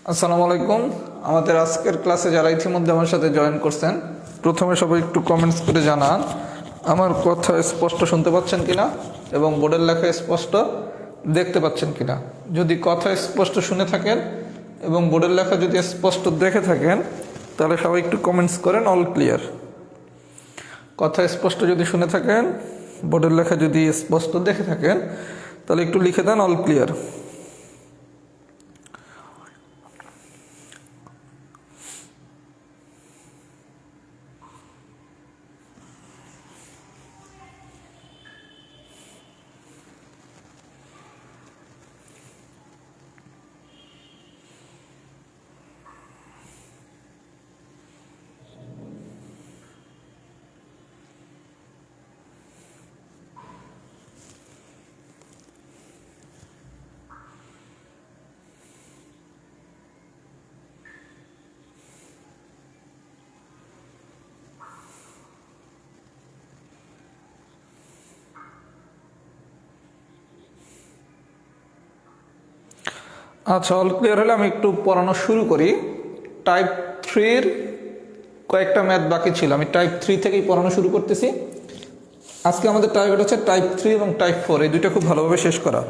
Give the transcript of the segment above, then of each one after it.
আসসালামু আলাইকুম। আমাদের আজকের ক্লাসে যারা ইতিমধ্যে আমার সাথে জয়েন করছেন, প্রথমে সবাই একটু কমেন্টস করে জানান আমার কথা স্পষ্ট শুনতে পাচ্ছেন কিনা এবং বোর্ডের লেখা স্পষ্ট দেখতে পাচ্ছেন কিনা। যদি কথা স্পষ্ট শুনে থাকেন এবং বোর্ডের লেখা যদি স্পষ্ট দেখে থাকেন তাহলে সবাই একটু কমেন্টস করেন অল ক্লিয়ার। কথা স্পষ্ট যদি শুনে থাকেন, বোর্ডের লেখা যদি স্পষ্ট দেখে থাকেন তাহলে একটু লিখে দেন অল ক্লিয়ার। আচ্ছা, অল ক্লিয়ার হলে আমি একটু পড়ানো শুরু করি। টাইপ 3-র কয়েকটা ম্যাথ বাকি ছিল, আমি টাইপ 3 থেকেই পড়ানো শুরু করতেছি। আজকে আমাদের টার্গেট হচ্ছে টাইপ 3 এবং টাইপ 4, এই দুইটা খুব ভালোভাবে শেষ করা।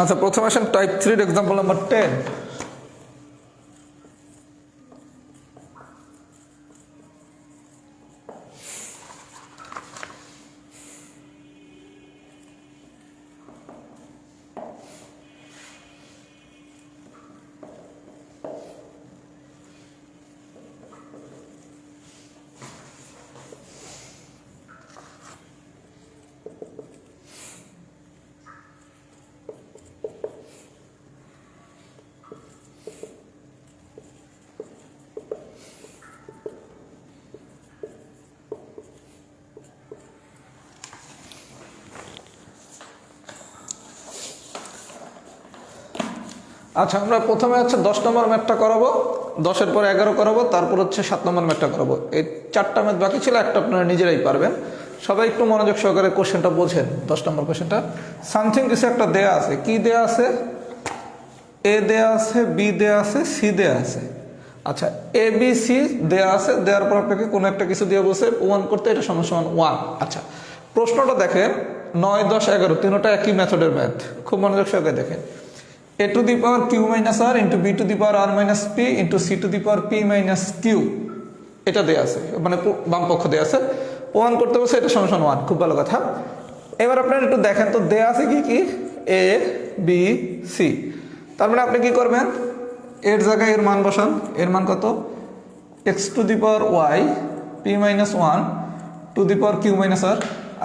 আচ্ছা, প্রথমে আসেন টাইপ 3-র এক্সাম্পল নাম্বার 10। আচ্ছা, আমরা প্রথমে হচ্ছে 10 নম্বর ম্যাথটা করাবো, 10-এর পরে 11 করাবো, তারপর হচ্ছে 7 নম্বর ম্যাথটা করাবো। এই 4টা ম্যাথ বাকি ছিল, একটা আপনারা নিজেরাই পারবেন। সবাই একটু মনোযোগ সহকারে কোশ্চেনটা বোঝেন। 10 নম্বর কোশ্চেনটা সামথিং কিছু একটা দেয়া আছে। কি দেয়া আছে? এ দেয়া আছে, বি দেয়া আছে, সি দেয়া আছে। আচ্ছা, এ বি সি দেয়া আছে, দেওয়ার পর আপনাকে কোনো একটা কিছু দিয়ে বসে প্রমাণ করতে, এটা সমান সমান 1। আচ্ছা, প্রশ্নটা দেখেন, 9, 10, 11 তিনটা একই মেথডের ম্যাথ। খুব মনোযোগ সহকারে দেখেন। a to the power q minus r into b to the power r minus p into c to the power p minus q, এটা দেয়া আছে, মানে বাম পক্ষ দেয়া আছে, প্রমাণ করতে বলছে এটা সমান সমান 1। খুব ভালো কথা। এবার আপনারা একটু দেখেন তো, দেয়া আছে কি কি? a b c। তার মানে আপনি কি করবেন? এর জায়গায় এর মান বসান। এর মান কত? x to the power y p minus 1 to the power q minus r।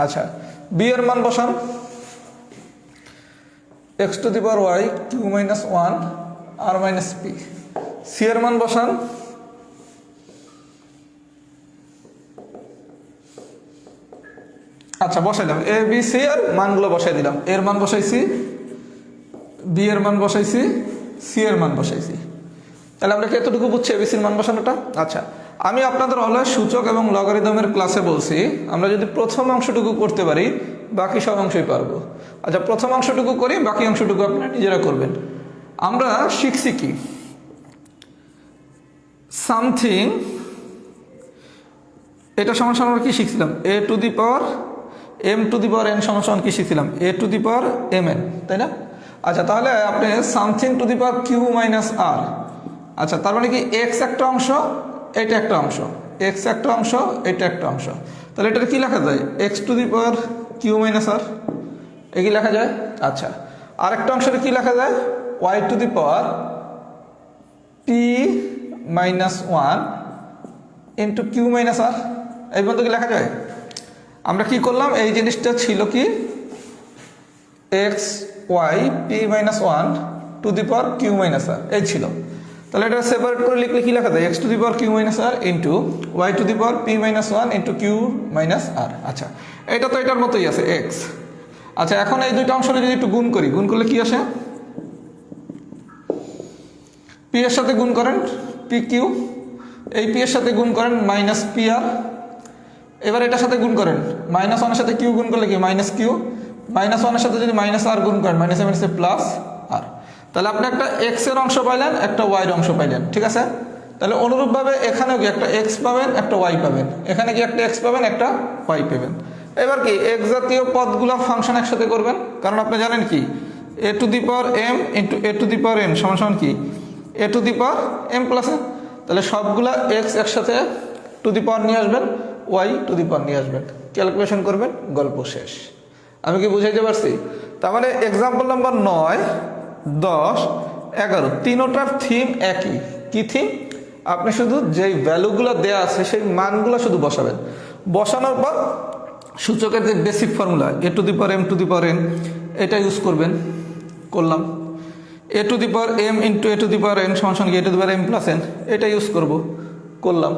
আচ্ছা, b এর মান বসান, x to the power y q minus 1 r minus p। c এর মান বসান, আচ্ছা বসাই দিলাম, a b c এর মানগুলো বসাই দিলাম। এর মান বসাইছি, b এর মান বসাইছি, c এর মান বসাইছি। তাহলে আমরা কি এতটুকু বুঝছি এবিসির মান বসানোটা? আচ্ছা, আমি আপনাদের অলয় সূচক এবং লগারিদমের ক্লাসে বলছি আমরা যদি প্রথম অংশটুকু করতে পারি বাকি সব অংশই পারবো। আচ্ছা, প্রথম অংশটুকু করি, বাকি অংশটুকু আপনারা নিজেরা করবেন। আমরা শিখছি কি? সামথিং, এটা সমান সমান আমরা কি শিখছিলাম? A to the power M to the power N সমান সমান কি শিখছিলাম? A to the power M N, তাই না? আচ্ছা, তাহলে আপনি something to the power Q minus R. আচ্ছা, তার মানে কি এক্স একটা অংশ, এটা একটা অংশ, এক্স একটা অংশ, এটা একটা অংশ। তাহলে এটার কি লেখা যায়? X to the power Q minus R, এ কি লেখা যায়? আচ্ছা, আরেকটা অংশের কি লেখা যায়? Y to the power P minus 1 into Q minus R, এই পর্যন্ত কি লেখা যায়? আমরা কি করলাম? এই জিনিসটা ছিল কি? X Y P minus 1 to the power Q minus R, এই ছিল। তাহলে এটা সেপারেট করে লিখলে কি লেখা যায়? X to the power Q minus R into Y to the power P minus 1 into Q minus R. আচ্ছা, এটা তো এটার মতোই আছে, এক্স। আচ্ছা, এখন এই দুইটা অংশ যদি একটু গুণ করি, গুণ করলে কি আসে? পি এর সাথে গুণ করেন পি কিউ, এই পি এর সাথে গুণ করেন মাইনাস পি আর। এবার এটার সাথে গুণ করেন, মাইনাস 1-এর সাথে কিউ গুণ করলে কি? Minus Q. -1 এর সাথে যদি -r গুণ করেন মাইনাসে মাইনাসে প্লাস আর, তাহলে আপনি একটা x এর অংশ পাইলেন, একটা y এর অংশ পাইলেন, ঠিক আছে। তাহলে অনুরূপভাবে এখানেও কি একটা x পাবেন, একটা y পাবেন, এখানে কি একটা x পাবেন, একটা y পাবেন। এবার কি x জাতীয় পদগুলো ফাংশন একসাথে করবেন, কারণ আপনি জানেন কি a to the power m into a to the power n সমান সমান কি a to the power m plus n। তাহলে সবগুলা x একসাথে টু দি পাওয়ার নিয়ে আসবেন, y টু দি পাওয়ার নিয়ে আসবেন, ক্যালকুলেশন করবেন, গল্প শেষ। আমি কি বুঝাইতে পারছি? তার মানে এক্সাম্পল নাম্বার 9, 10, 11 তিনোটার থিম একই। কি থিম? আপনি শুধু যেই ভ্যালুগুলো দেওয়া আছে সেই মানগুলো শুধু বসাবেন, বসানোর পর সূচকের যে basic formula A to the power M to the power N এটা ইউজ করবেন, করলাম। A to the power M into A to the power N সমান সমান A to the power M plus N, এটা ইউজ করব, করলাম।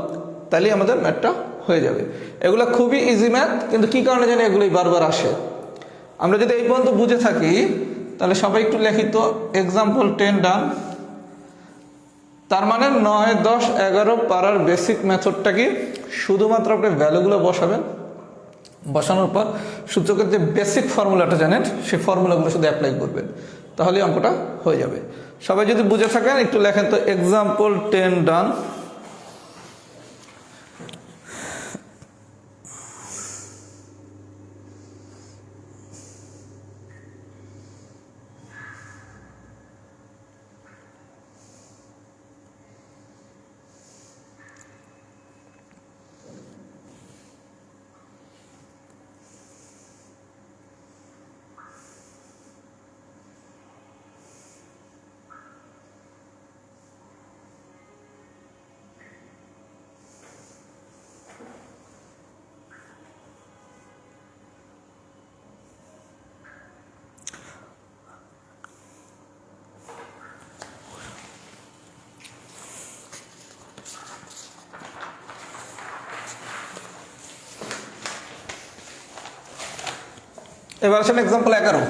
তাহলেই আমাদের ম্যাথটা হয়ে যাবে। এগুলো খুবই ইজি ম্যাথ, কিন্তু কী কারণে জানি এগুলোই বারবার আসে। আমরা যদি এই পর্যন্ত বুঝে থাকি তাহলে সবাই একটু লিখিত এক্সাম্পল 10 ডান। তার মানে 9, 10, 11 পারার বেসিক মেথডটা কি শুধুমাত্র আপনি ভ্যালুগুলো বসাবেন, বসানোর পর সূচকের যে বেসিক ফর্মুলাটা জানেন সেই ফর্মুলাগুলো শুধু অ্যাপ্লাই করবেন, তাহলেই অঙ্কটা হয়ে যাবে। সবাই যদি বুঝে থাকেন একটু লেখেন তো এক্সাম্পল 10 ডান। এবার আসেন এক্সাম্পল 11।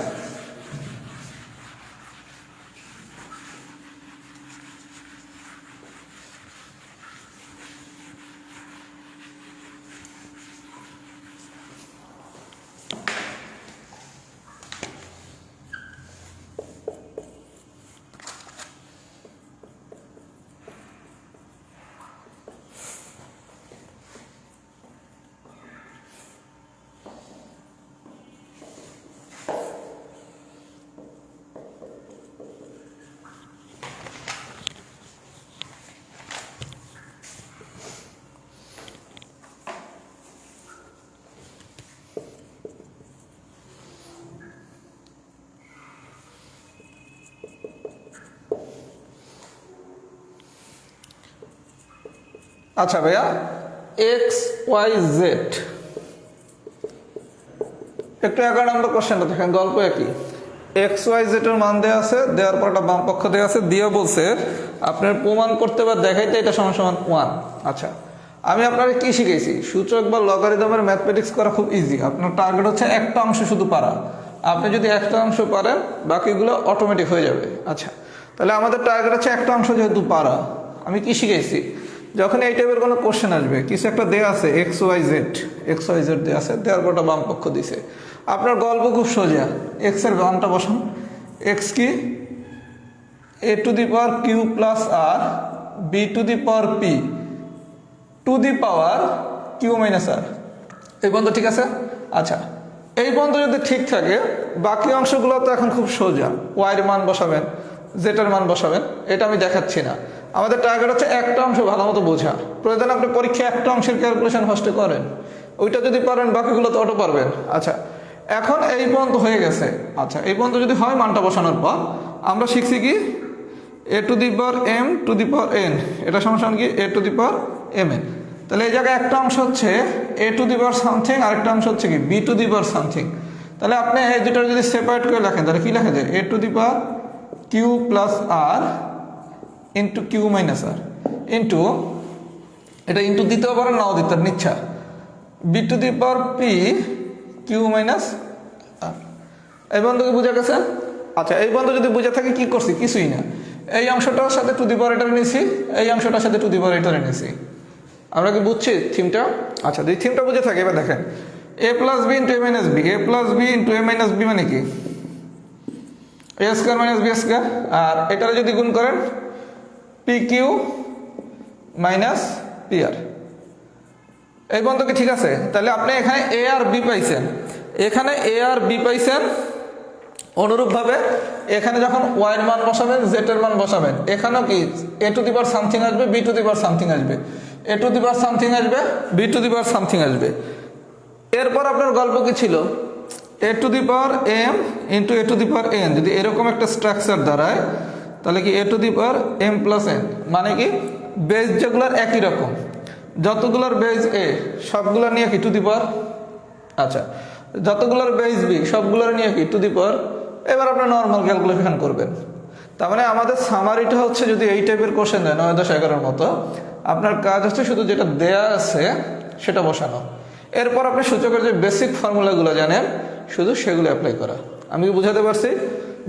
আচ্ছা ভাইয়া, এক্স ওয়াই জেড, একটু 11 নম্বর কোশ্চেনটা দেখেন, গল্প একই। এক্স ওয়াই জেড এর মান দেওয়া আছে, দেওয়ার পর একটা বাম পক্ষ দেওয়া আছে, দিয়ে বলছে আপনার প্রমাণ করতে বা দেখাইতে এটা সমান সমান 1। আচ্ছা, আমি আপনাকে কি শিখেছি? সূচক বা লগারিদমের ম্যাথমেটিক্স করা খুব ইজি। আপনার টার্গেট হচ্ছে একটা অংশ শুধু পারা। আপনি যদি একটা অংশ পারেন বাকিগুলো অটোমেটিক হয়ে যাবে। আচ্ছা, তাহলে আমাদের টার্গেট হচ্ছে একটা অংশ যেহেতু পারা। আমি কি শিখেছি? যখন এই টাইপের কোনো কোশ্চেন আসবে, কিছু একটা দেওয়া আছে এক্স ওয়াই জেড দেওয়া আছে, দেওয়ার পরটা বাম পক্ষ দিছে, আপনার গল্প খুব সোজা। এক্স এর মানটা বসান, এক্স কি A to the power Q plus R B to the power P to the power Q minus R. এই পর্যন্ত ঠিক আছে? আচ্ছা, এই পর্যন্ত যদি ঠিক থাকে বাকি অংশগুলো তো এখন খুব সোজা। ওয়াই এর মান বসাবেন, জেড এর মান বসাবেন, এটা আমি দেখাচ্ছি না। আমাদের টার্গেট হচ্ছে একটা অংশ ভালো মতো বোঝা। প্রয়োজন আপনি পরীক্ষায় একটা অংশের ক্যালকুলেশন ফার্স্টে করেন, ওইটা যদি পারেন বাকিগুলো তো অটো পারবেন। আচ্ছা, এখন এই পর্যন্ত হয়ে গেছে। আচ্ছা, এই পর্যন্ত যদি হয় মানটা বসানোর পর আমরা শিখছি কি A to the power M to the power N, এটা সমান কি A to the power M N. তাহলে এই জায়গায় একটা অংশ হচ্ছে এ টু দি পাওয়ার সামথিং, আরেকটা অংশ হচ্ছে কি b to the power something. তাহলে আপনি এই দুটো যদি সেপারেট করে লেখেন তাহলে কি লেখা যায়? A to the power Q plus R into Q minus R into, এটা ইন্টু দিতেও পারেন নাও দিতে পারেন ইচ্ছা, B to the power P Q minus R. এই বন্ধুকে বুঝা গেছে? আচ্ছা, এই বন্ধু যদি বুঝে থাকে কি করছি? কিছুই না। এই অংশটার সাথে টু দি পাওয়ার এটারে নিয়েছি, এই অংশটার সাথে টু দি পাওয়ার এটারে নিয়েছি। আমরা কি বুঝছি থিমটা? আচ্ছা, যদি থিমটা বুঝে থাকে এবার দেখেন এ প্লাস বি ইন্টু এ মাইনাস বি, এ প্লাস বি ইন্টু এ মাইনাস বি মানে কি এ স্কোয়ার মাইনাস বি স্কোয়ার। আর এটারে যদি গুণ করেন P Q minus P R. এই পর্যন্ত কি ঠিক আছে? তাহলে আপনি এখানে এ আর বি পাইছেন, এখানে এ আর বি পাইছেন। অনুরূপভাবে এখানে যখন ওয়াই এর মান বসাবেন, জেড এর মান বসাবেন, এখানেও কি A to the power something আসবে, B to the power something আসবে, A to the power something আসবে, B to the power something আসবে। এরপর আপনার গল্প কি ছিল? A to the power M into A to the power N যদি এরকম একটা স্ট্রাকচার দাঁড়ায়, তাহলে কি A to the power M plus N, মানে কি বেস যেগুলোর একই রকম, যতগুলোর বেস এ সবগুলো নিয়ে কি টু দি পাওয়ার, আচ্ছা যতগুলোর বেস বি সবগুলোর নিয়ে কি টু দি পাওয়ার। এবার আপনার নর্মাল ক্যালকুলেশন করবেন। তার মানে আমাদের সামারিটা হচ্ছে, যদি এই টাইপের কোশ্চেন দেয় 9, 10, 11 মতো, আপনার কাজ হচ্ছে শুধু যেটা দেয়া আছে সেটা বসানো। এরপর আপনি সূচকের যে বেসিক ফর্মুলাগুলো জানেন শুধু সেগুলো অ্যাপ্লাই করা। আমি কি বুঝাতে পারছি?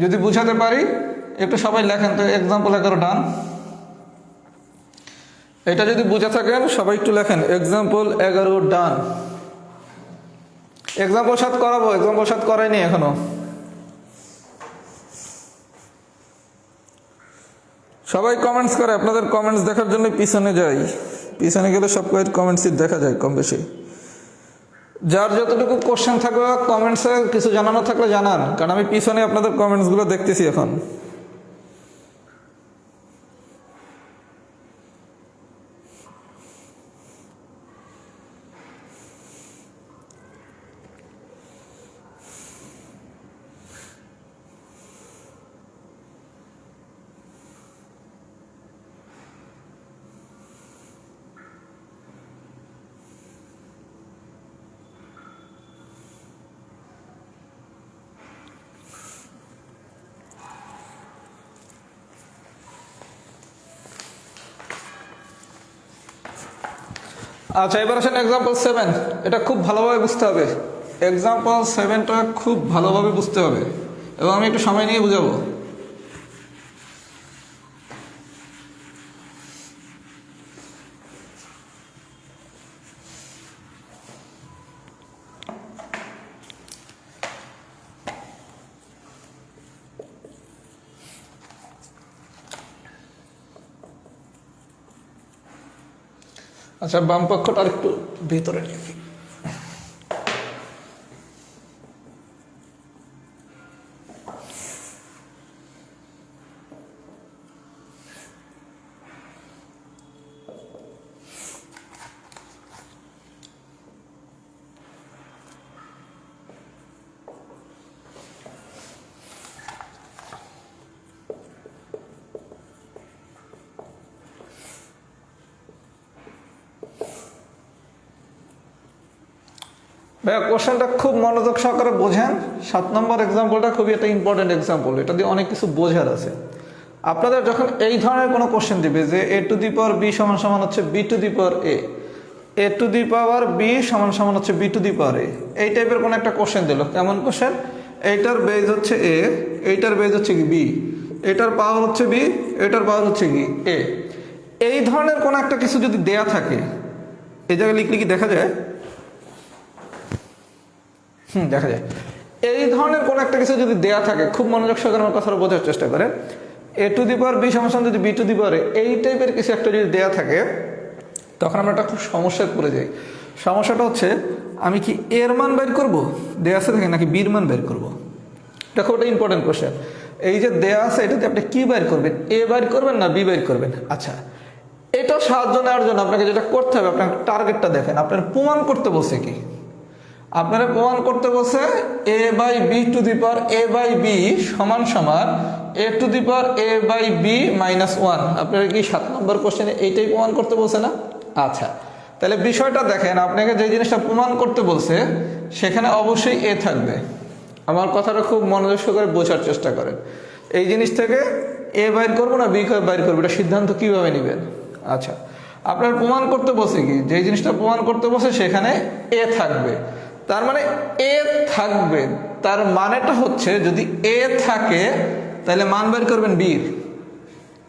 যদি বুঝাতে পারি একটু সবাই লেখেন তো। এক্সাম্পল 11 ডান। এটা যদি বুঝে থাকেন সবাই একটু লেখেন এক্সাম্পল 11 ডান। এক্সাম্পল 7 করাবো, এক্সাম্পল 7 করাইনি এখনো। সবাই কমেন্টস করে, আপনাদের কমেন্টস দেখার জন্য পিছনে যাই, পিছনে গেলে সব কমেন্টসই দেখা যায় কম বেশি। যার যতটুকু কোশ্চেন থাকবে কমেন্টসে কিছু জানানো থাকলে জানান, কারণ আমি পিছনে আপনাদের কমেন্টসগুলো দেখতেছি এখন। আচ্ছা এবার আসেন এক্সাম্পল 7। এটা খুব ভালোভাবে বুঝতে হবে, এক্সাম্পল 7টা খুব ভালোভাবে বুঝতে হবে এবং আমি একটু সময় নিয়ে বুঝাবো। আচ্ছা বাম পক্ষটা আর একটু ভিতরে নিয়ে। ভাইয়া কোশ্চেনটা খুব মনোযোগ সহকারে বোঝেন। 7 নম্বর এক্সাম্পলটা খুবই একটা ইম্পর্টেন্ট এক্সাম্পল, এটা দিয়ে অনেক কিছু বোঝার আছে। আপনাদের যখন এই ধরনের কোনো কোশ্চেন দিবে যে এ টু দি পাওয়ার বি সমান সমান হচ্ছে b to the power a, a to the power b সমান সমান হচ্ছে বি টু দি পাওয়ার এ, এই টাইপের কোনো একটা কোশ্চেন দিল, কেমন কোশ্চেন? এইটার বেজ হচ্ছে এ, এইটার বেজ হচ্ছে কি বি, এটার পাওয়ার হচ্ছে বি, এটার পাওয়ার হচ্ছে কি এ। এই ধরনের কোনো একটা কিছু যদি দেয়া থাকে, এই জায়গায় লিখলে কি দেখা যায়? দেখা যায়। এই ধরনের কোন একটা কিছু যদি দেয়া থাকে, খুব মনোযোগ সহকারে আমার কথাটা বোঝার চেষ্টা করেন। A to the power b সমান যদি বি টু দি পাওয়ার এই টাইপের কিছু একটা যদি দেয়া থাকে, তখন আমরা একটা খুব সমস্যায় পড়ে যাই। সমস্যাটা হচ্ছে আমি কি এর মান বের করবো দেয়া আছে থাকে, নাকি বির মান বের করবো? এটা খুব একটা ইম্পর্টেন্ট কোশ্চেন। এই যে দেয়া আছে এটাতে আপনি কি বের করবেন, এ বের করবেন না বি বের করবেন? আচ্ছা এটা সাহায্য নেওয়ার জন্য আপনাকে যেটা করতে হবে, আপনার টার্গেটটা দেখেন। আপনার প্রমাণ করতে বসে কি, আপনারা প্রমাণ করতে বসে A by B to the power A by B সমান সমান A to the power A by B minus 1। আপনারা কি 7 নম্বর কোশ্চেনে এইটাই প্রমাণ করতে বলছে না? আচ্ছা তাহলে বিষয়টা দেখেন, আপনাকে যে জিনিসটা প্রমাণ করতে বলছে সেখানে অবশ্যই এ থাকবে। আমার কথাটা খুব মনোযোগ সহকারে বোঝার চেষ্টা করেন। এই জিনিস থেকে এ বাইর করবো না বি বাইর করবো, এটা সিদ্ধান্ত কিভাবে নেবেন? আচ্ছা আপনার প্রমাণ করতে বসে কি, যে জিনিসটা প্রমাণ করতে বসে সেখানে এ থাকবে, তার মানে এ থাকবে, তার মানেটা হচ্ছে যদি এ থাকে তাহলে মান বের করবেন বির।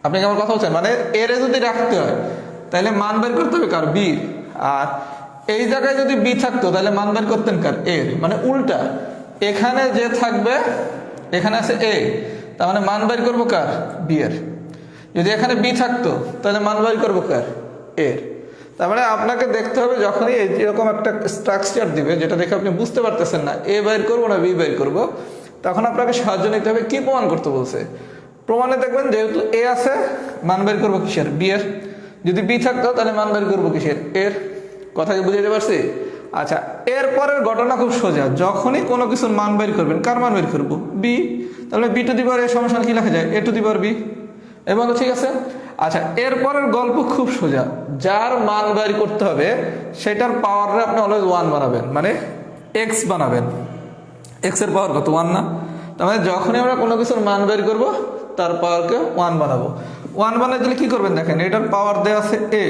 আপনি কি আমার কথা বলছেন? মানে এর যদি রাখতে হয় তাহলে মান বের করতে হবে কার? বির। আর এই জায়গায় যদি বি থাকতো তাহলে মান বের করতেন কার? এর। মানে উল্টা, এখানে যে থাকবে, এখানে আছে এ, তার মানে মান বের করবো কার? বি এর। যদি এখানে বি থাকতো তাহলে মান বের করবো কার? এর। তার মানে আপনাকে দেখতে হবে যখনই এরকম একটা স্ট্রাকচার দিবে যেটা দেখে আপনি বুঝতে পারতেছেন না এ বের করবো না বি বের করবো, তখন আপনাকে সাহায্য নিতে হবে কি প্রমাণ করতে বলছে। প্রমাণে দেখবেন যেহেতু এ আছে মান বের করবো কিসের? বি এর। যদি বি থাকতো তাহলে মান বের করবো কিসের? এর। কথা কি বুঝাইতে পারছি? আচ্ছা, এরপরের ঘটনা খুব সোজা, যখনই কোনো কিছুর মান বের করবেন কার মান বের করবো? বি। তাহলে বি টু দি পাওয়ার এ সমান কি লেখা যায়? A to the power B. এবং ঠিক আছে। আচ্ছা, এরপরের গল্প খুব সোজা, যার মান বের করতে হবে সেটার পাওয়ারে আপনি অলওয়েজ ওয়ান বানাবেন, মানে এক্স বানাবেন। এক্স এর পাওয়ার কত? ওয়ান না? তার মানে যখনই আমরা কোনো কিছুর মান বের করবো তার পাওয়ারকে ওয়ান বানাবো। ওয়ান বানাই দিলে কি করবেন দেখেন, এটার পাওয়ার দেওয়া আছে এ,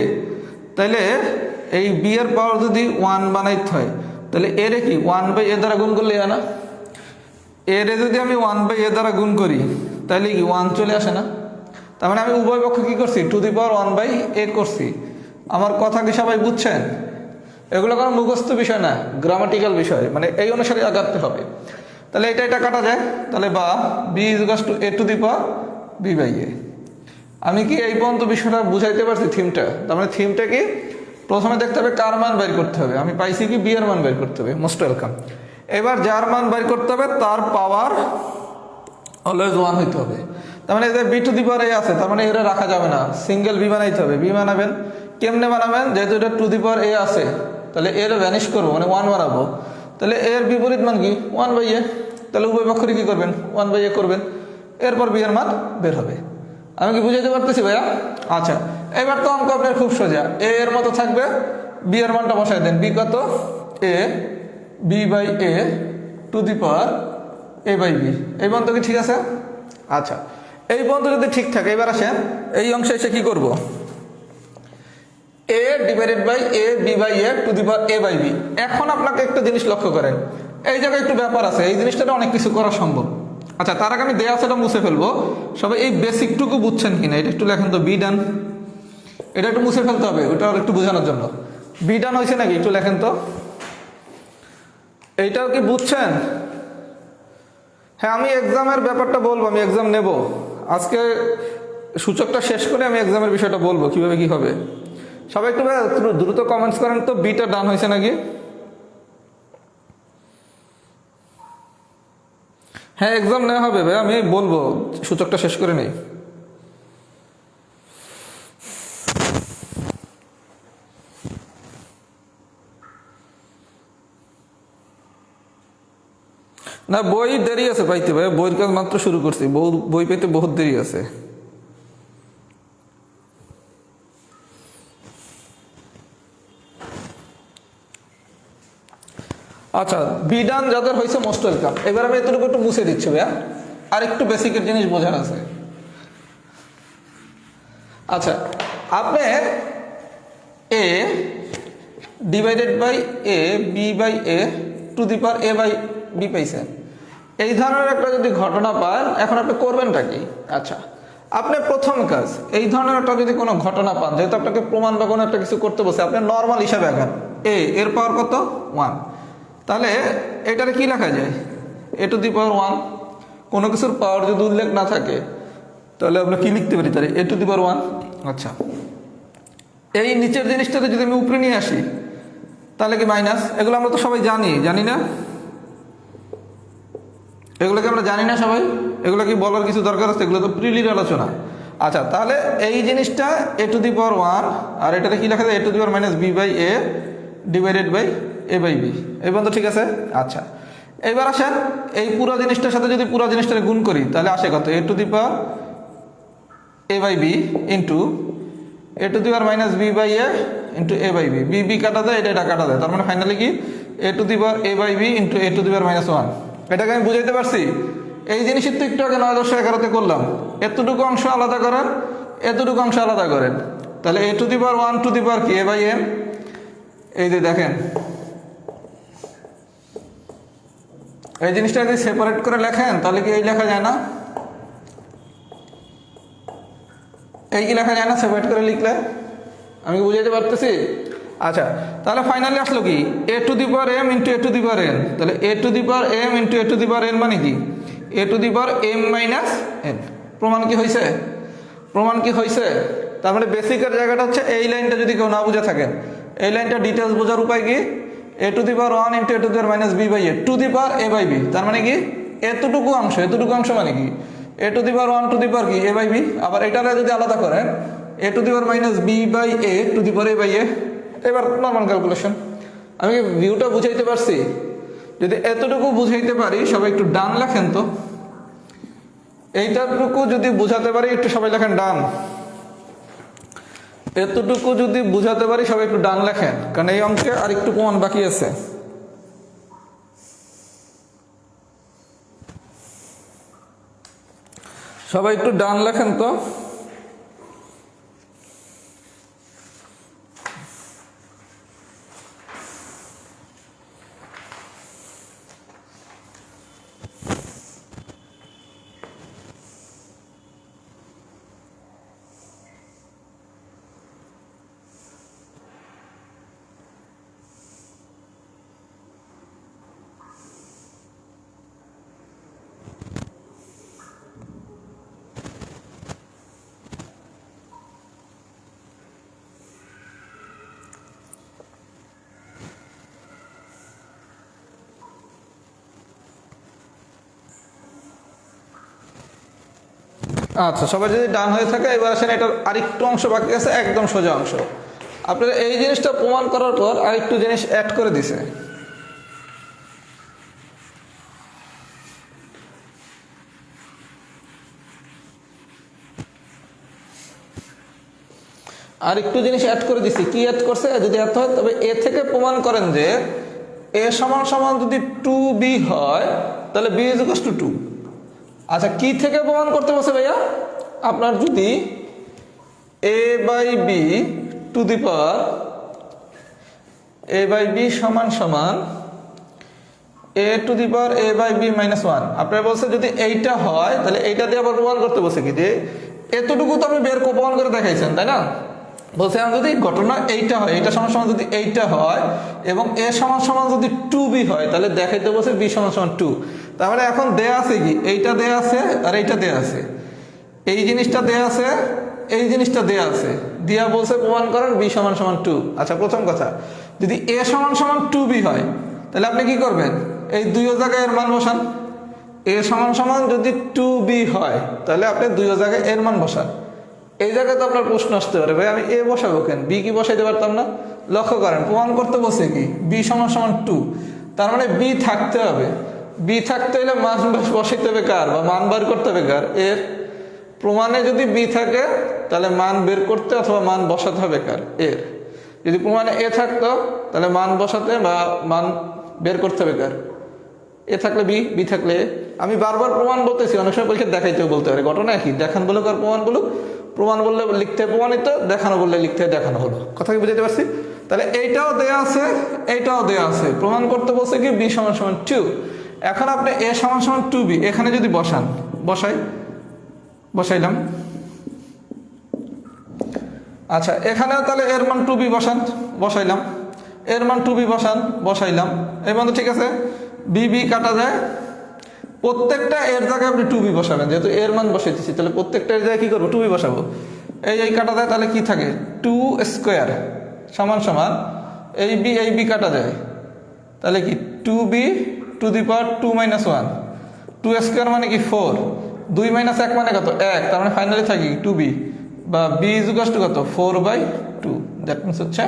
তাইলে এই বি এর পাওয়ার যদি ওয়ান বানাইতে হয় তাহলে এর কি ওয়ান বাই এ দ্বারা গুণ করলে না? এর যদি আমি ওয়ান বাই এ দ্বারা গুণ করি তাহলে কি ওয়ান চলে আসে না? তার মানে আমি উভয় পক্ষ কি করছি? To the power one by A করছি। আমার কথা কি সবাই বুঝছেন? এগুলো কোনো মুখস্থ বিষয় না, গ্রামাটিক্যাল বিষয়, মানে এই অনুসারে আগাতে হবে। তাহলে এটা কাটা যায়, তাহলে বা বি ইজুকাস to A to the power B by A. আমি কি এই পর্যন্ত বিষয়টা বুঝাইতে পারছি থিমটা? তার মানে থিমটা কি, প্রথমে দেখতে হবে কার মান বের করতে হবে। আমি পাইছি কি বি এর মান বের করতে হবে, মোস্ট ওয়েলকাম। এবার যার মান বের করতে হবে তার পাওয়ার অলওয়েজ ওয়ান হইতে হবে। তার মানে এদের বি টু দি পাওয়ার এ আছে, তার মানে এরা রাখা যাবে না, সিঙ্গেল বি বানাইতে হবে। বি বানাবেন কেমনে বানাবেন? যেহেতু এটা টু দি পাওয়ার এ আছে তাহলে এর ভ্যানিশ করবো, মানে ওয়ান বানাবো। তাহলে এর বিপরীত মান কি? ওয়ান বাই এ। তাহলে উভয় পক্ষরে কি করবেন? ওয়ান বাই এ করবেন, এরপর বি এর মান বের হবে। আমি কি বুঝাইতে পারতেছি ভাইয়া? আচ্ছা, এবার তো অঙ্ক আপনার খুব সোজা, এ এর মতো থাকবে, বি এর মানটা বসাই দেন। বি কত? A B by A to the power A by B. এই পর্যন্ত কি ঠিক আছে? আচ্ছা, এই পর্যন্ত যদি ঠিক থাকে এবার আসেন এই অংশে এসে কি করব? A divided by A B by A to the power A by B. এখন আপনাকে একটা জিনিস লক্ষ্য করেন, এই জায়গায় একটু ব্যাপার আছে, এই জিনিসটা অনেক কিছু করা সম্ভব। আচ্ছা, তার আগে আমি দেয়া সেটা মুছে ফেলবো। সবাই এই বেসিকটুকু বুঝছেন কিনা এটা একটু লেখেন তো। বি ডান, এটা একটু মুছে ফেলতে হবে, ওটা একটু বোঝানোর জন্য। বি ডান হয়েছে নাকি একটু লেখেন তো। এইটাও কি বুঝছেন? হ্যাঁ, আমি এক্সামের ব্যাপারটা বলবো, আমি এক্সাম নেব আজকে, সূচকটা শেষ করে আমি এক্সামের বিষয়টা বলবো কিভাবে কি হবে। সবাই একটু দ্রুত কমেন্টস করেন তো, বিটা ডান হয়েছে নাকি। হ্যাঁ, এক্সাম নেওয়া হবে ভাই, আমি বলবো সূচকটা শেষ করে নেই। না, বই দেরি আছে পাইতে ভাই, বইয়ের কাজ মাত্র শুরু করছি, বই পেতে বহুত দেরি আছে। আচ্ছা, বিডান যাদের হয়েছে মোস্ট ওয়েলকাম। এবার আমি এতটুকু একটু মুছে দিচ্ছি ভাইয়া, আর একটু বেসিকের জিনিস বোঝার আছে। আচ্ছা, আপনি A divided by A B by A to the power A by B পাইছেন। এই ধরনের একটা যদি ঘটনা পান, এখন আপনি করবেনটা কি? আচ্ছা, আপনি প্রথম কাজ, এই ধরনের একটা যদি কোনো ঘটনা পান, যেহেতু আপনাকে প্রমাণ বা কোনো একটা কিছু করতে বসে, আপনি নর্মাল হিসাবে আঁকান। এ এর পাওয়ার কত? ওয়ান। তাহলে এটারে কি লেখা যায়? A to the power one. কোনো কিছুর পাওয়ার যদি উল্লেখ না থাকে তাহলে আমরা কি লিখতে পারি? তাহলে A to the power one. আচ্ছা, এই নিচের জিনিসটাতে যদি আমি উপরে নিয়ে আসি তাহলে কি মাইনাস? এগুলো আমরা তো সবাই জানি না? এগুলোকে আমরা জানি না সবাই? এগুলো কি বলার কিছু দরকার আছে? এগুলো তো প্রিলির আলোচনা। আচ্ছা, তাহলে এই জিনিসটা এ টু দি পাওয়ার ওয়ান, আর এটাতে কি লেখা যায়? A to the power minus B by A divided by A by B. এই পর্যন্ত ঠিক আছে? আচ্ছা, এইবার আসেন এই পুরো জিনিসটার সাথে যদি পুরো জিনিসটাকে গুণ করি তাহলে আসে কত? A to the power A by B into A to the power minus B by A into A by B. B B কাটা যায়, এটা কাটা যায়, তার মানে ফাইনালি কি? A to the power A by B into A to the power minus one. এটাকে আমি বুঝাইতে পারছি? এই জিনিসের তো একটু আগে 9-11-তে করলাম। এতটুকু অংশ আলাদা করেন, এতটুকু অংশ আলাদা করেন, তাহলে A to the power one to the power কি? A by M. এই যে দেখেন, এই জিনিসটা যদি সেপারেট করে লেখেন তাহলে কি এই লেখা যায় না? এই কি লেখা যায় না সেপারেট করে লিখলে? আমি কি বুঝাইতে পারতেছি? আচ্ছা, তাহলে ফাইনালি আসলো কি A to the power M into A to the power N. তাহলে A to the power M into A to the power N মানে কি A to the power M minus N. প্রমাণ কি হয়েছে? প্রমাণ কি হয়েছে? তার মানে বেসিকের জায়গাটা হচ্ছে এই লাইনটা যদি কেউ না বুঝে থাকেন, এই লাইনটা ডিটেলস বোঝার উপায় কি A to the power one into A to the power minus B by A to the power A by B. তার মানে কি এতটুকু অংশ মানে কি A to the power one to the power কি এ বাই বি। আবার এটারে যদি আলাদা করেন A to the power minus B by A to the power A by A. এবার নর্মাল ক্যালকুলেশন। আমি কি ভিউটা বুঝাইতে পারছি? যদি এতটুকু বুঝাইতে পারি সবাই একটু ডান লেখেন তো। এইটাটুকু যদি বুঝাতে পারি একটু সবাই লেখেন ডান। এতটুকু যদি বুঝাতে পারি সবাই একটু ডান লেখেন, কারণ এই অঙ্কে আর একটু প্রমাণ বাকি আছে। সবাই একটু ডান লেখেন তো। আচ্ছা, সবাই যদি ডান হয়ে থাকে এবার আসেন এটার আরেকটু অংশ বাকি আছে, একদম সোজা অংশ। আপনারা এই জিনিসটা প্রমাণ করার পর আরেকটু জিনিস অ্যাড করে দিছে। আর একটু জিনিস অ্যাড করে দিছি। কি অ্যাড করছে? যদি এত হয় তবে এ থেকে প্রমাণ করেন যে এ সমান সমান যদি 2b হয় তাহলে b ইজ ইকুয়াল টু 2। আচ্ছা, কি থেকে প্রমাণ করতে বলছে ভাইয়া? আপনার যদি a by B to the power a by B সমান সমান a to the power a by B minus 1। আপনার বলছে যদি এইটা হয় তাহলে এইটা দিয়ে আবার প্রমাণ করতে বলছে কি যে এতটুকু তো আপনি বের প্রমাণ করে দেখাইছেন, তাই না? বলছে যদি ঘটনা এইটা হয়, এইটা সমান সমান যদি এইটা হয় এবং এ সমান সমান যদি 2b হয় তাহলে দেখাইতে বলছে b সমান সমান 2। তার মানে এখন দেয়া আছে কি এইটা দেয়া আছে আর এইটা দেয়া আছে, এই জিনিসটা দেয়া আছে, এই জিনিসটা দেয়া আছে, দিয়া বলছে প্রমাণ করেন b সমান সমান 2। আচ্ছা, প্রথম কথা যদি a সমান সমান 2b হয় তাহলে আপনি কি করবেন? এই দুই জায়গায় এর মান বসান। a সমান সমান যদি 2b হয় তাহলে আপনি দুই জায়গায় এর মান বসান। এই জায়গায় তো আপনার প্রশ্ন আসতে পারে ভাই আমি এ বসাবো কেন, বি কি বসাইতে পারতাম না? লক্ষ্য করেন প্রমাণ করতে বসে কি বি সমান সমান 2। তার মানে বি থাকতে হবে। বি থাকতে হলে মান বসাইতে হবে কার, বা মান বার করতে হবে কার? এর। প্রমাণে যদি বি থাকে তাহলে মান বের করতে অথবা মান বসাতে হবে কার? এর। যদি প্রমাণে এ থাকতো তাহলে মান বসাতে বা মান বের করতে হবে কার? এ থাকলে বি, বি থাকলে এ। আমি বারবার প্রমাণ বলতেছি, অনেক সময় পরীক্ষা দেখাইতেও বলতে পারে। ঘটনা কি দেখান বলে কার প্রমাণ বলুক, প্রমাণ বললে লিখতে প্রমাণিত, দেখানো বললে লিখতে দেখানো হলো। কথা কি বুঝাতে পারছি? তাহলে এইটাও দেয়া আছে, এইটাও দেয়া আছে। প্রমাণ করতে বলছে কি বি সমান সমান 2। এখন আপনি এ সমান সমান 2b এখানে যদি বসান, বসাইলাম। আচ্ছা, এখানেও তাহলে এর মান 2b বসাইলাম। এর মান 2b বসাইলাম। এই মান তো ঠিক আছে, বি কাটা যায়। প্রত্যেকটা এর জায়গায় আপনি 2b বসাবেন, যেহেতু এর মান বসাইতেছি তাহলে প্রত্যেকটা এর জায়গায় কি করবো? 2b বসাবো। এই কাটা যায় তাহলে কি থাকে? 2 স্কোয়ার সমান সমান এই বি কাটা যায় তাহলে কি 2b two the power 2 minus 1। 2 square মানে কি 4, 2 মাইনাস 1 মানে কত? 1। তার মানে ফাইনালি থাকি 2b বা বি ইজ ইকুয়াল টু কত? 4/2। দ্যাট মিনস হচ্ছে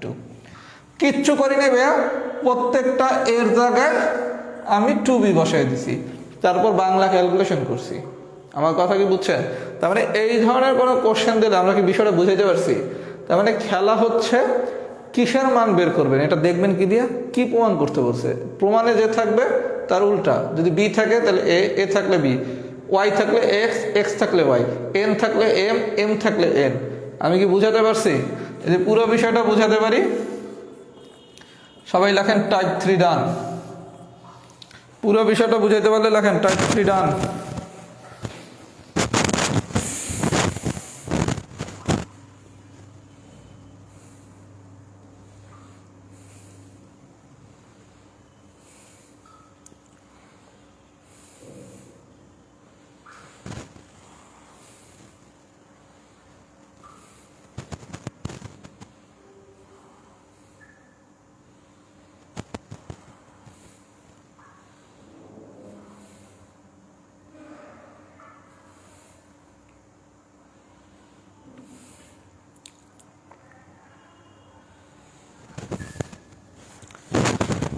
2। কিচ্ছু করি নাই ভাইয়া, প্রত্যেকটা এর জায়গায় আমি 2b বসাই দিছি, তারপর বাংলা ক্যালকুলেশন করছি। আমার কথা কি বুঝছেন? তার মানে এই ধরনের কোনো কোশ্চেন দিলে আমরা কি বিষয়টা বুঝাইতে পারছি? তার মানে খেলা হচ্ছে কিসের মান বের করবেন এটা দেখবেন কি দিয়া, কি প্রমাণ করতে বলছে। প্রমাণে যে থাকবে তার উল্টা, যদি বি থাকে তাহলে এ থাকলে বি, ওয়াই থাকলে এক্স থাকলে ওয়াই, এন থাকলে এম থাকলে এন। আমি কি বুঝাতে পারছি? যদি পুরো বিষয়টা বুঝাতে পারি সবাই লেখেন টাইপ 3 ডান। পুরো বিষয়টা বুঝাইতে পারলে লেখেন টাইপ 3 ডান।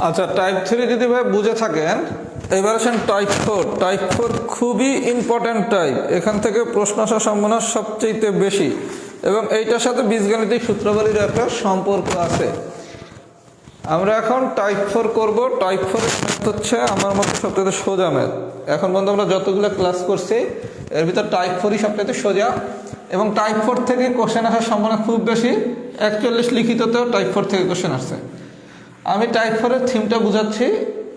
আচ্ছা, টাইপ 3 যদি ভাই বুঝে থাকেন, এবার আসেন টাইপ 4। টাইপ 4 খুবই ইম্পর্ট্যান্ট টাইপ, এখান থেকে প্রশ্ন আসার সম্ভাবনা সবচেয়ে বেশি এবং এইটার সাথে বীজগাণিতিক সূত্রাবলীর একটা সম্পর্ক আছে। আমরা এখন টাইপ 4 করব। টাইপ 4 ম্যাথ হচ্ছে আমার মতে সবচেয়ে সোজা ম্যাথ। এখন পর্যন্ত আমরা যতগুলো ক্লাস করছি এর ভিতর টাইপ 4ই সবচেয়ে সোজা এবং টাইপ 4 থেকে কোশ্চেন আসার সম্ভাবনা খুব বেশি। 41 লিখিততেও টাইপ 4 থেকে কোশ্চেন আসছে। আমি টাইপ 4-এর থিমটা বুঝাচ্ছি,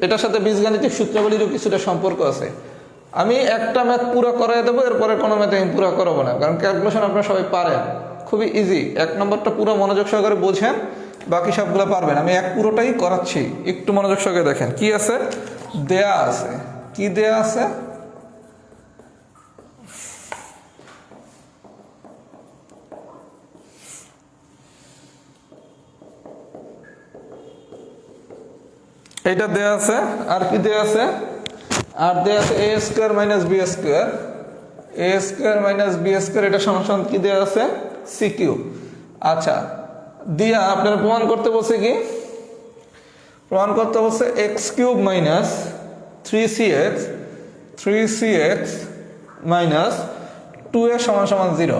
এটার সাথে বীজগাণিতিক সূত্রাবলীরও কিছুটা সম্পর্ক আছে। আমি একটা ম্যাথ পুরো করাই দেবো, এরপরে কোনো ম্যাথ আমি পুরো করাবো না, কারণ ক্যালকুলেশন আপনারা সবাই পারেন, খুবই ইজি। 1 নম্বরটা পুরো মনোযোগ সহকারে বোঝেন, বাকি সবগুলো পারবেন। আমি পুরোটাই করাচ্ছি, একটু মনোযোগ সহকারে দেখেন। কি আছে দেয়া আছে, কি দেয়া আছে? এইটা দেয়া আছে, আর কি দেয়া আছে? আর দেয়া আছে a square minus b square. a square minus b square এটা সমান কি দেয়া আছে? c cube. আচ্ছা, দিয়া আপনারা প্রমাণ করতে বলছে কি? প্রমাণ করতে বলছে x cube minus 3cx minus 2a সমান 0।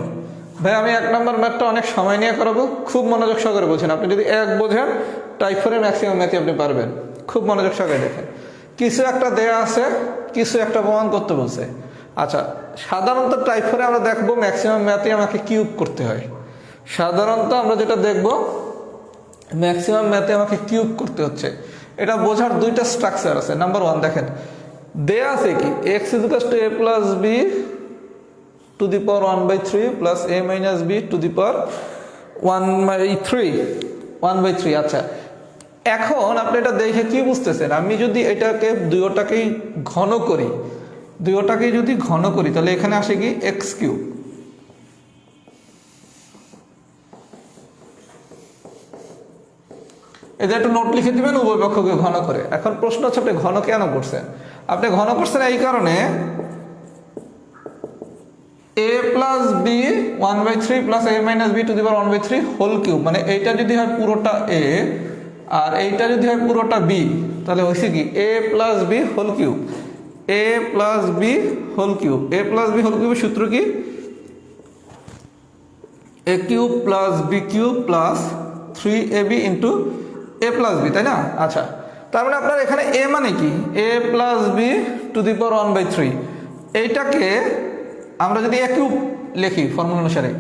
ভাই আমি 1 নম্বর ম্যাথটা অনেক সময় নিয়ে করাবো, খুব মনোযোগ সহকারে বোঝেন। আপনি যদি 1 বোঝেন টাইপ 4 এর ম্যাক্সিমাম ম্যাথই আপনি পারবেন। খুব মনোযোগ সহকারে দেখেন, কিছু একটা দেয়া আছে, কিছু একটা প্রমাণ করতে বলছে। আচ্ছা, সাধারণত টাইপ 4 আমরা দেখবো ম্যাক্সিমাম ম্যাথই আমাকে কিউব করতে হয়। সাধারণত আমরা যেটা দেখব ম্যাক্সিমাম ম্যাথে আমাকে কিউব করতে হচ্ছে। এটা বোঝার দুইটা স্ট্রাকচার আছে। নাম্বার 1 দেখেন, দেয়া আছে কি x = a plus b to the power 1/3 plus a minus b to the power 1/3। আচ্ছা, এখন আপনি এটা দেখে কি বুঝতেছেন? আমি যদি এটাকে দুইটাকেই ঘন করি, তাহলে এখানে আসে কি x কিউব। এটা একটু নোট লিখে দিবেন উভয় পক্ষকে ঘন করে। এখন প্রশ্ন হচ্ছে আপনি ঘন কেন করছেন? আপনি ঘন করছেন এই কারণে a plus b 1/3 plus a minus b to the power 1/3 whole cube, মানে এইটা যদি হয় পুরোটা a আর এইটা যদি হয় পুরোটা b, তাহলে হয়েছে কি a plus b whole cube. a plus b whole cube, a plus b whole কিউবের সূত্র কি? a cube plus b cube plus 3ab into a plus b, তাই না? আচ্ছা, তার মানে আপনার এখানে a মানে কি? a plus b to the power 1/3। এইটাকে আমরা যদি a কিউব লিখি ফর্মুলা অনুসারে,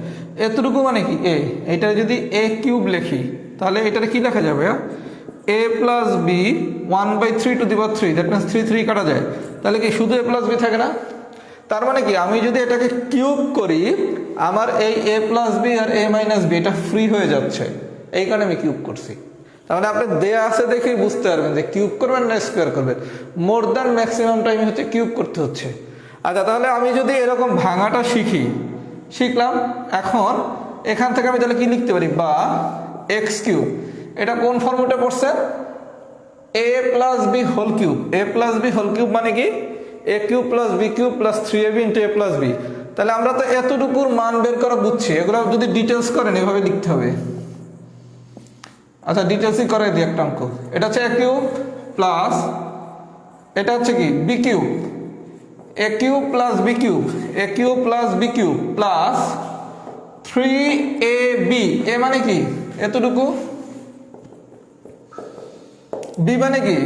এতটুকু মানে কি a, এইটা যদি a কিউব লিখি তাহলে এটাকে কি লেখা যাবে? a plus b 1/3 to the power 3, that means 3 কাটা যায়, তাহলে কি শুধু a প্লাস b থাকে না? তার মানে কি আমি যদি এটাকে কিউব করি, আমার এই a প্লাস b আর a মাইনাস b এটা ফ্রি হয়ে যাচ্ছে, এই কারণে আমি কিউব করছি। তার মানে আপনি দেয়া আছে দেখেই বুঝতে পারবেন যে কিউব করবেন না স্কোয়ার করবেন। মোর দ্যান ম্যাক্সিমাম টাইম হচ্ছে কিউব করতে হচ্ছে। আচ্ছা, তাহলে আমি যদি এরকম ভাঙাটা শিখলাম, এখন এখান থেকে আমি তাহলে কি লিখতে পারি? বা এক্স কিউব, এটা কোন ফর্মুলাটা পড়ছে? a plus b whole cube. a plus b whole cube মানে কি? a cube plus b cube plus 3ab into a plus b। তাহলে আমরা তো এতটুকুর মান বের করা বুঝছি, এগুলো যদি ডিটেলস করেন এভাবে লিখতে হবে। আচ্ছা, ডিটেলসই করে দিই একটা অঙ্ক। এটা হচ্ছে a কিউব প্লাস, এটা হচ্ছে কি b cube, a cube plus b cube, a cube plus b cube plus 3ab। a মানে কি? এতটুকু। b মানে কি?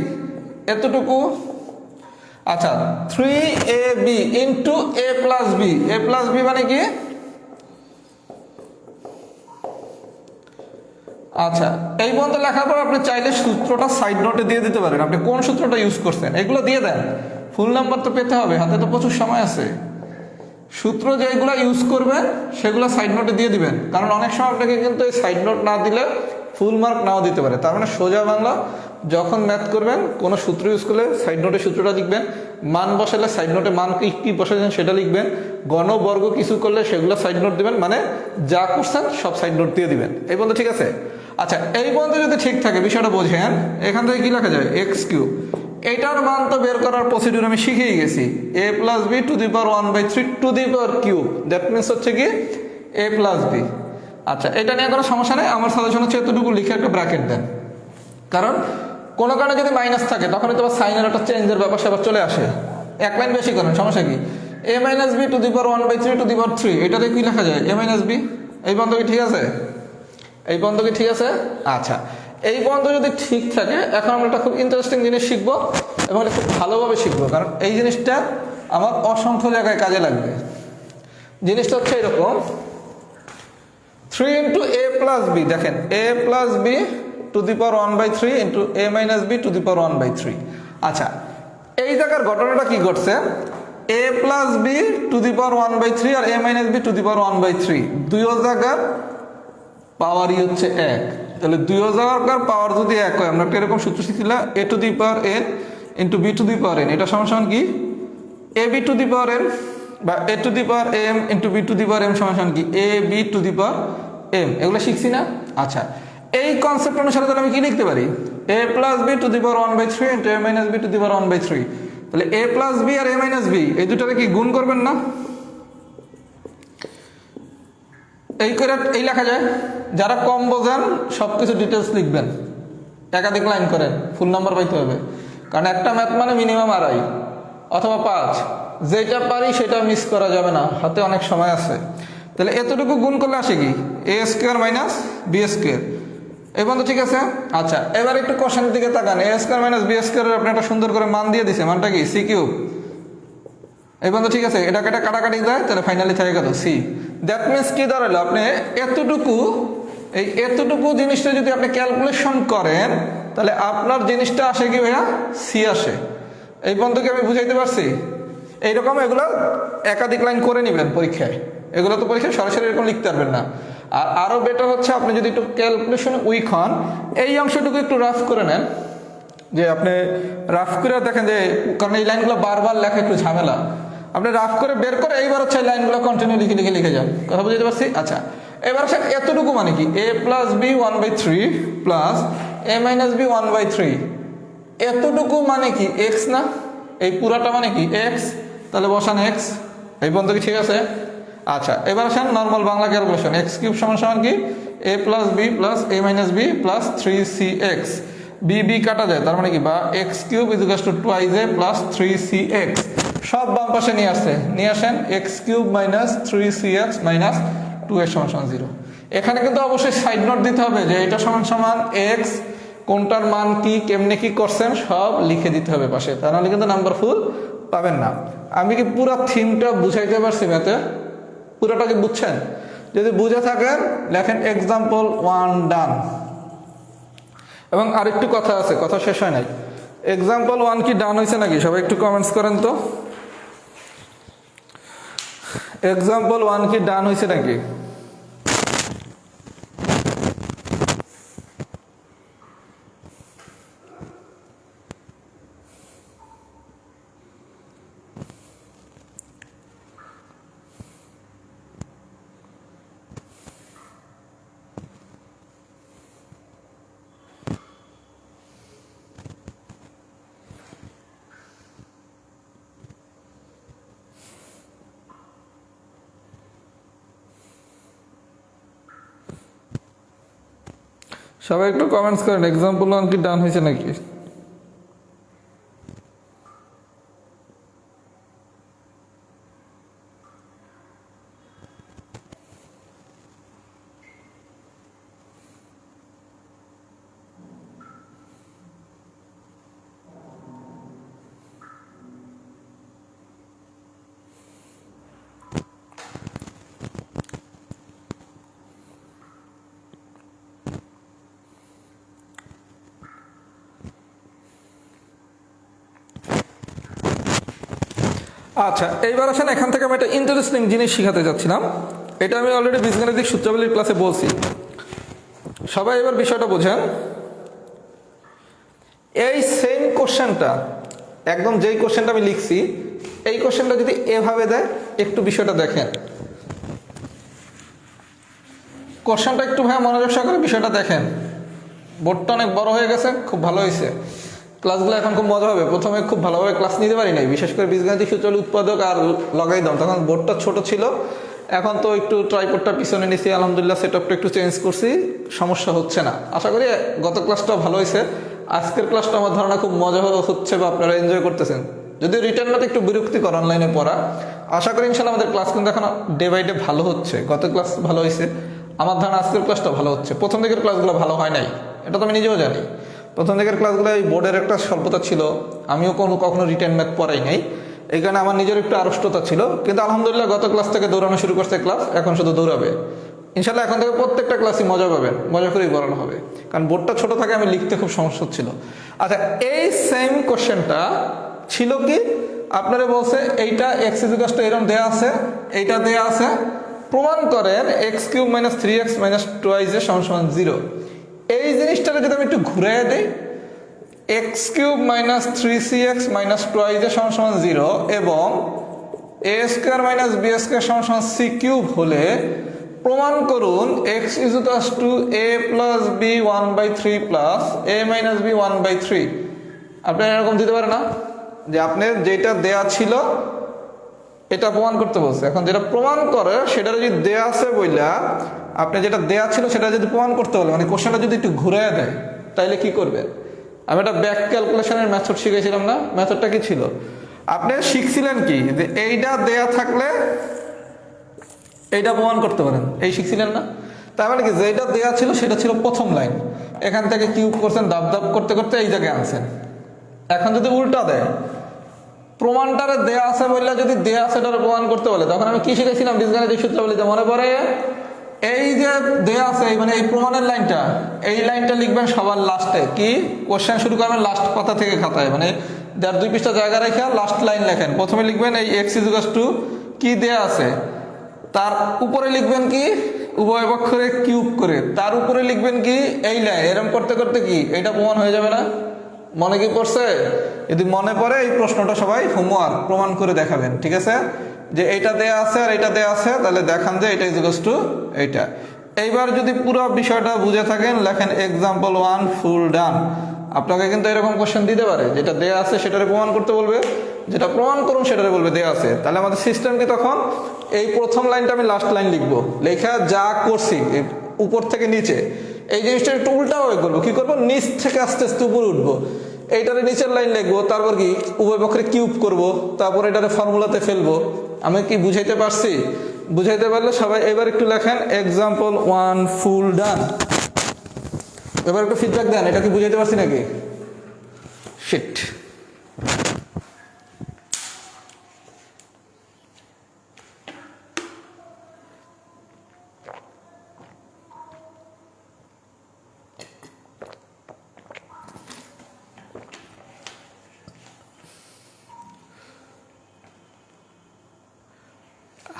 এতটুকু। আচ্ছা, 3ab into a plus b। a plus b মানে কি? আচ্ছা, এই পর্যন্ত লেখার পর আপনি চাইলে সূত্রটা সাইড নোটে দিয়ে দিতে পারেন। আপনি কোন সূত্রটা ইউজ করছেন এগুলো দিয়ে দেন, ফুল নাম্বার তো পেতে হবে, হাতে তো প্রচুর সময় আছে। সূত্র যেগুলো ইউজ করবেন সেগুলো সাইড নোটে দিয়ে দিবেন, কারণ অনেক সময় আপনাকে কিন্তু এই সাইড নোট না দিলে ফুল মার্ক নাও দিতে পারে। তার মানে সোজা বাংলা, যখন ম্যাথ করবেন কোনো সূত্র ইউজ করলে সাইড নোটে সূত্রটা লিখবেন, মান বসালে সাইড নোটে মান কি বসাচ্ছেন সেটা লিখবেন, গণ বর্গ কিছু করলে সেগুলো সাইড নোট দিবেন, মানে যা করছেন সব সাইড নোট দিয়ে দিবেন। এই বলতে ঠিক আছে? আচ্ছা, এই পর্যন্ত যদি ঠিক থাকে বিষয়টা বোঝেন, এখান থেকে কি লেখা যায়? X cube. এইটার মান তো বের করার প্রসিডিউর আমি শিখেই গেছি, a plus b to the power 1/3 to the power cube, that means হচ্ছে কি a প্লাস b। আচ্ছা, এটা নিয়ে কোনো সমস্যা নেই। আমার সাজেশন হচ্ছে এতটুকু লিখে একটা ব্র্যাকেট দেন, কারণ কোনো কারণে যদি মাইনাস থাকে তখনই তোমার সাইনের একটা চেঞ্জের ব্যাপার সেবার চলে আসে। এক লাইন বেশি করেন, সমস্যা কি? a minus B to the power 1/3 to the power 3, এটাতে কি লেখা যায়? a minus B. এই বন্ধ কি ঠিক আছে? এই বন্ধ কি ঠিক আছে? আচ্ছা, এই বন্ধ যদি ঠিক থাকে, এখন আমরা একটা খুব ইন্টারেস্টিং জিনিস শিখবো এবং এটা খুব ভালোভাবে শিখবো, কারণ এই জিনিসটা আমার অসংখ্য জায়গায় কাজে লাগবে। জিনিসটা হচ্ছে এরকম, 3 ইন্টু a প্লাস বি, দেখেন a plus B to the power 1/3 into a minus B to the power 1/3। আচ্ছা, এই জায়গার ঘটনাটা কি ঘটছে? a plus B to the power 1/3 আর a minus B to the power 1/3, দুই জায়গার পাওয়ারই হচ্ছে এক। তাহলে দুই জায়গার পাওয়ার যদি এক হয়, আমরা একটা এরকম সূত্র শিখছিলাম, a to the power n into b to the power n, এটা সমান কি? a b to the power n বা a to the power m into b to the power m সমান কি? a b to the power m। এগুলো শিখছি না? আচ্ছা, এই কনসেপ্ট অনুসারে তাহলে আমি কি লিখতে পারি? a plus B to the power 1/3 into a minus B to the power 1/3। তাহলে a প্লাস বি আর a মাইনাস বি এই দুটারে কি গুণ করবেন না? এই করে এই লেখা যায়। যারা কম বোঝেন সবকিছু ডিটেলস লিখবেন, একাধিক লাইন করেন, ফুল নাম্বার পাইতে হবে। কারণ একটা ম্যাথ মানে মিনিমাম 2.5 অথবা 5, যেটা পারি সেটা মিস করা যাবে না, হাতে অনেক সময় আছে। তাহলে এতটুকু গুণ করলে আসে কি? a square minus b square. এই বন্ধু ঠিক আছে? আচ্ছা, এবার একটু কোশ্চেনের দিকে তাকান। a স্কোয়ার মাইনাস বি স্কোয়ারের আপনি একটা সুন্দর করে মান দিয়ে দিছে, মানটা কি? C cube. এই বন্ধু ঠিক আছে? এটা কাটাকাটি যায়, তাহলে ফাইনালি থেকে গেল সি। দ্যাট মিনস কি দাঁড়ালো? আপনি এতটুকু জিনিসটা যদি আপনি ক্যালকুলেশন করেন, তাহলে আপনার জিনিসটা আসে কি ভাইয়া? সি আসে। এই বন্ধুকে আমি বুঝাইতে পারছি? এইরকম এগুলো একাধিক লাইন করে নেবেন পরীক্ষায়। এগুলো তো পরীক্ষায় সরাসরি এরকম লিখতে পারবেন না। আর আরও বেটার হচ্ছে আপনি যদি একটু ক্যালকুলেশন উইক হন, এই অংশটুকু একটু রাফ করে নেন। যে আপনি রাফ করে দেখেন যে, কারণ এই লাইনগুলো বারবার লেখা একটু ঝামেলা, আপনি রাফ করে বের করে এইবার হচ্ছে লাইনগুলো কন্টিনিউ লিখে যান। কথা বুঝতে পারছি? আচ্ছা, এবার হচ্ছে এতটুকু মানে কি? a plus b 1/3 plus a minus b 1/3, এতটুকু মানে কি? এক্স না? এই পুরাটা মানে কি? এক্স। তাহলে বসান এক্স। এই বন্ধু কি ঠিক আছে? আচ্ছা, এবার আসেন normal Bangla calculation. X cube সমান কি? a plus b plus a minus b plus 3cx। B B কাটা যায়, তার মানে কি? বা x cube is equal to 2a plus 3cx। সব বাম পাশে নিয়ে আসেন। X cube minus 3cx minus 2x সমান 0। এখানে কিন্তু অবশ্যই সাইড নোট দিতে হবে যে এটা সমান এক্স, কোনটার মান কি, কেমনে কি করছেন সব লিখে দিতে হবে পাশে, তা নাহলে কিন্তু নাম্বার ফুল পাবেন না। আমি কি পুরো থিমটা বুঝাইতে পারছি ম্যাথে? পুরোটা কি বুঝছেন? যদি বুঝে থাকেন লেখেন এক্সাম্পল 1 ডান। এবং আরেকটু কথা আছে, কথা শেষ হয় নাই। এক্সাম্পল 1 কি ডান হয়েছে নাকি? সবাই একটু কমেন্টস করেন তো। এক্সাম্পল 1 কি ডান হয়েছে নাকি? সবাই একটু কমেন্টস করেন এক্সাম্পল 1 কি ডান হয়েছে নাকি? আচ্ছা, এইবার আসেন এখান থেকে আমি একটা ইন্টারেস্টিং জিনিস শিখাতে যাচ্ছিলাম। এটা আমি অলরেডি বীজগাণিতিক সূত্রাবলীর ক্লাসে বলছি। সবাই এবার বিষয়টা বোঝেন। এই সেম কোশ্চেনটা, একদম যেই কোশ্চেনটা আমি লিখছি, এই কোশ্চেনটা যদি এভাবে দেয়, একটু বিষয়টা দেখেন। কোশ্চেনটা একটু ভাই মনোযোগ সহকারে বিষয়টা দেখেন। বোর্ডটা অনেক বড় হয়ে গেছে, খুব ভালো হয়েছে। ক্লাসগুলো এখন খুব মজা হবে। প্রথমে খুব ভালোভাবে ক্লাস নিতে পারি নাই, বিশেষ করে বীজগাণিতিক সূত্রাবলী উৎপাদক আর লগারিদম, তখন বোর্ডটা ছোট ছিল। এখন তো একটু ট্রাইপডটা পিছনে নিছি, আলহামদুলিল্লাহ সেটআপটা একটু চেঞ্জ করছি, সমস্যা হচ্ছে না। আশা করি গত ক্লাসটা ভালো হয়েছে। আজকের ক্লাসটা আমার ধারণা খুব মজা হচ্ছে বা আপনারা এনজয় করতেছেন। যদিও রিটার্ন ম্যাথ একটু বিরক্তিকর অনলাইনে পড়া, আশা করি ইনশাল্লাহ আমাদের ক্লাস কিন্তু এখন ডে বাই ডে ভালো হচ্ছে। গত ক্লাস ভালো হয়েছে, আমার ধারণা আজকের ক্লাসটা ভালো হচ্ছে। প্রথম দিকের ক্লাসগুলো ভালো হয় নাই, এটা তো আমি নিজেও জানি। প্রথম দিকের ক্লাসগুলো এই বোর্ডের একটা স্বল্পতা ছিল, আমিও কখনো রিটার্ন ম্যাথ পড়াই নাই, এই কারণে আমার নিজের একটু আড়ষ্টতা ছিল। কিন্তু আলহামদুলিল্লাহ গত ক্লাস থেকে দৌড়ানো শুরু করছে ক্লাস, এখন শুধু দৌড়াবে ইনশাল্লাহ। এখন থেকে প্রত্যেকটা ক্লাসই মজা পাবেন, মজা করেই পড়ানো হবে, কারণ বোর্ডটা ছোট থাকে, আমি লিখতে খুব সমস্যা ছিল। আচ্ছা, এই সেম কোশ্চেনটা ছিল কি আপনারা বলছে এইটা এক্স ইকুয়াল টু এরকম দেয়া আছে, এইটা দেয়া আছে, প্রমাণ করেন x cube minus 3x minus 2y সমান 0। এই জিনিসটাকে যদি আমি একটু ঘুরিয়ে দিই, x cube minus 3cx minus 2y সমান 0 এবং a square minus b square সমান সি কিউব হলে প্রমাণ করুন x is equal to a plus b 1/3 plus a minus b 1/3। আপনি এরকম দিতে পারেন না যে আপনার যেটা দেয়া ছিল এটা প্রমাণ করতে বলছে, এখন যেটা প্রমাণ করে সেটা যদি দেয়া আছে বইলা আপনি যেটা দেয়া ছিল সেটা যদি প্রমাণ করতে বলে, মানে কোশ্চেনটা যদি একটু ঘুরে দেয়, তাইলে কি করবেন? আমি একটা ব্যাক ক্যালকুলেশনের মেথড শিখেছিলাম না? মেথডটা কি ছিল? আপনি শিখছিলেন কি যে এইটা দেয়া থাকলে এইটা প্রমাণ করতে পারেন, এই শিখছিলেন না? তার মানে কি যেটা দেয়া ছিল সেটা ছিল প্রথম লাইন, এখান থেকে কিউব করছেন, দাব দাব করতে করতে এই জায়গায় আনছেন। এখন যদি উল্টা দেয়, প্রমাণটারে দেয়া আছে বললে যদি দেয়া আছে এটারে প্রমাণ করতে বলে, তখন আমি কি শিখেছিলাম বীজগণিতের সূত্রাবলীতে মনে পড়ে? এই যে দেয়া আছে মানে এই প্রমাণের লাইনটা, এই লাইনটা লিখবেন সবার লাস্টে। কি কোশ্চেন শুরু করবেন লাস্ট কথা থেকে খাতায়, মানে 1.5-2 পৃষ্ঠা জায়গা রেখে লাস্ট লাইন লেখেন। প্রথমে লিখবেন এই এক্স ইকুয়াল টু কি দেয়া আছে, তার উপরে লিখবেন কি উভয় পক্ষরে কিউব করে, তার উপরে লিখবেন কি এই লাইন, এরকম করতে করতে কি এটা প্রমাণ হয়ে যাবে না? মনে কি পড়ছে? যদি মনে পড়ে এই প্রশ্নটা সবাই হোমওয়ার্ক প্রমাণ করে দেখাবেন, ঠিক আছে? যে এইটা দেয়া আছে আর এইটা দেয়া আছে, তাহলে দেখান যে এটা ইকুয়াল টু এইটা। এইবার যদি পুরো বিষয়টা বুঝে থাকেন লেখেন এক্সাম্পল 1 ফুল ডান। আপনাকে কিন্তু এরকম কোশ্চেন দিতে পারে, যেটা দেয়া আছে সেটারে প্রমাণ করতে বলবে, যেটা প্রমাণ করুন সেটারে বলবে দেয়া আছে। তাহলে আমাদের সিস্টেম কি তখন এই প্রথম লাইনটা আমি লাস্ট লাইন লিখবো, লেখা যা করছি উপর থেকে নিচে এই জিনিসটা একটু উল্টাভাবে করবো। কি করবো? নিচ থেকে আস্তে আস্তে উপরে উঠবো, এইটারে নিচের লাইন লিখবো, তারপর কি উভয় পক্ষে কিউব করব, তারপর এটারে ফর্মুলাতে ফেলবো। আমি কি বুঝাইতে পারছি? বুঝাইতে পারলে সবাই এবার একটু লেখেন এক্সাম্পল 1 ফুল ডান। এবার একটু ফিডব্যাক দেন, এটা কি বুঝাইতে পারছি নাকি? শিট।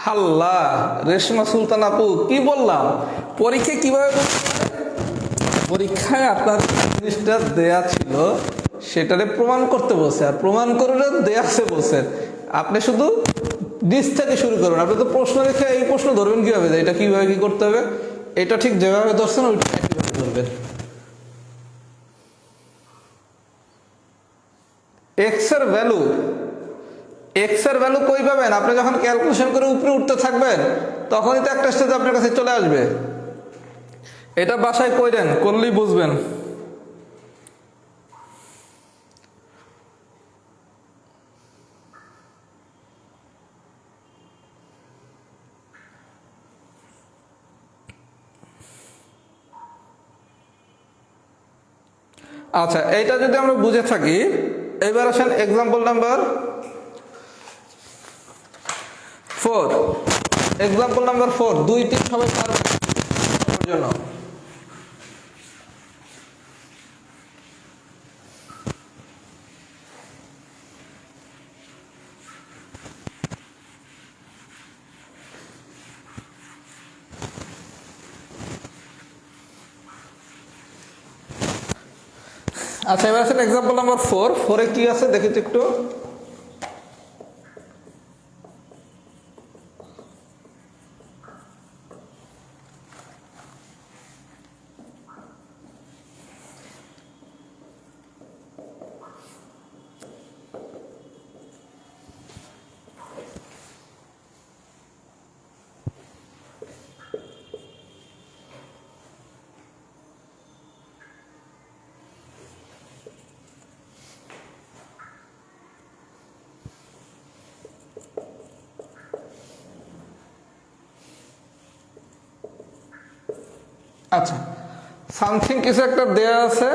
হাল্লা রেশমা সুলতান আপু, কি বললাম? পরীক্ষা কিভাবে? পরীক্ষায় আপনার জিনিসটা দেয়া ছিল সেটারে প্রমাণ করতে বলছে, আর প্রমাণ করে দেয়া আছে বলছেন। আপনি শুধু ডিস থেকে শুরু করবেন। আপনি তো প্রশ্ন রেখে এই প্রশ্ন ধরবেন কিভাবে, যে এটা কিভাবে কি করতে হবে, এটা ঠিক যেভাবে ধরছেন ওইটা একইভাবে ধরবেন। এক্স এর ভ্যালু, এক্স এর ভ্যালু কই পাবেন? আপনি যখন ক্যালকুলেশন করে উপরে উঠতে থাকবেন তখনই তো একটা স্টেজ আপনার কাছে চলে আসবে। এটা বাসায় কইরেন, করলেই বুঝবেন। আচ্ছা, এইটা যদি আমরা বুঝে থাকি, এবার আসেন এক্সাম্পল নাম্বার 4। এক্সাম্পল নাম্বার 4, 2, 3 সবাই পারবেন জন্য। আচ্ছা, এবার আসেন এক্সাম্পল নাম্বার 4। 4-এ কি আছে দেখি তো একটু। আচ্ছা, সামথিং কিছু একটা দেয়া আছে,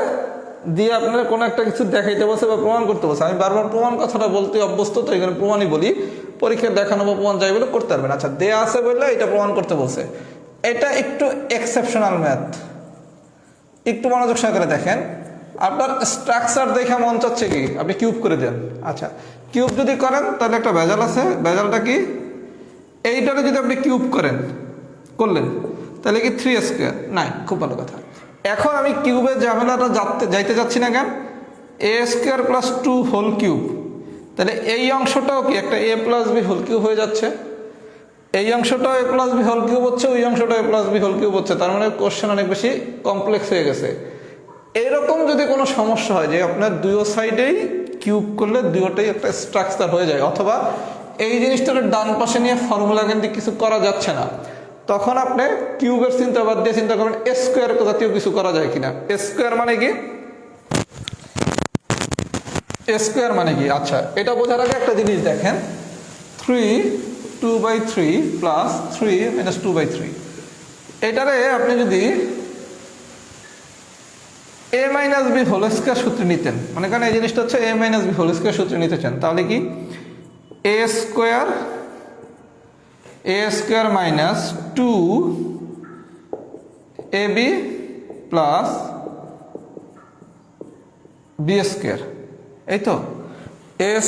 দিয়ে আপনারা কোনো একটা কিছু দেখাইতে বলছে বা প্রমাণ করতে বলছে। আমি বারবার প্রমাণ কথাটা বলতে অভ্যস্ত, তো এখানে প্রমাণই বলি, পরীক্ষায় দেখানো বা প্রমাণ যাই বলে করতে পারবেন। আচ্ছা, দেয়া আছে বললে এটা প্রমাণ করতে বলছে, এটা একটু এক্সেপশনাল ম্যাথ, একটু মনোযোগ সহকারে দেখেন। আপনার স্ট্রাকচার দেখে মন চাচ্ছে কি আপনি কিউব করে দেন। আচ্ছা, কিউব যদি করেন তাহলে একটা ভেজাল আছে, ভেজালটা কি, এইটারে যদি আপনি কিউব করলেন তাহলে কি 3 স্কোয়ার, নাই, খুব ভালো কথা। এখন আমি কিউবের ঝামেলাটা যাইতে যাচ্ছি না কেন, a² + 2 হোল কিউব, তাহলে এই অংশটাও কি একটা a + b হোল কিউব হয়ে যাচ্ছে, এই অংশটাও a + b হোল কিউব হচ্ছে, ওই অংশটাও a + b হোল কিউব হচ্ছে, তার মানে কোশ্চেন অনেক বেশি কমপ্লেক্স হয়ে গেছে। এইরকম যদি কোনো সমস্যা হয় যে আপনার দুই সাইডেই কিউব করলে দুটোই একটা স্ট্রাকচার হয়ে যায়, অথবা এই জিনিসটার ডান পাশে নিয়ে ফর্মুলা কিন্তু কিছু করা যাচ্ছে না, তখন আপনি কিউবের চিন্তা বাদ দিয়ে চিন্তা করবেন স্কোয়ার জাতীয় কিছু করা যায় কিনা। স্কোয়ার মানে কি, স্কোয়ার মানে কি, আচ্ছা এটা বোঝার আগে একটা জিনিস দেখেন, 3 2/3 + 3 - 2/3, এটারে আপনি যদি a - b হোল স্কয়ার সূত্রে নিতেন, মানে কারণ এই জিনিসটা হচ্ছে a - b হোল স্কয়ার সূত্রে নিতে চান, তাহলে কি a² - 2ab + b², এই তো a²।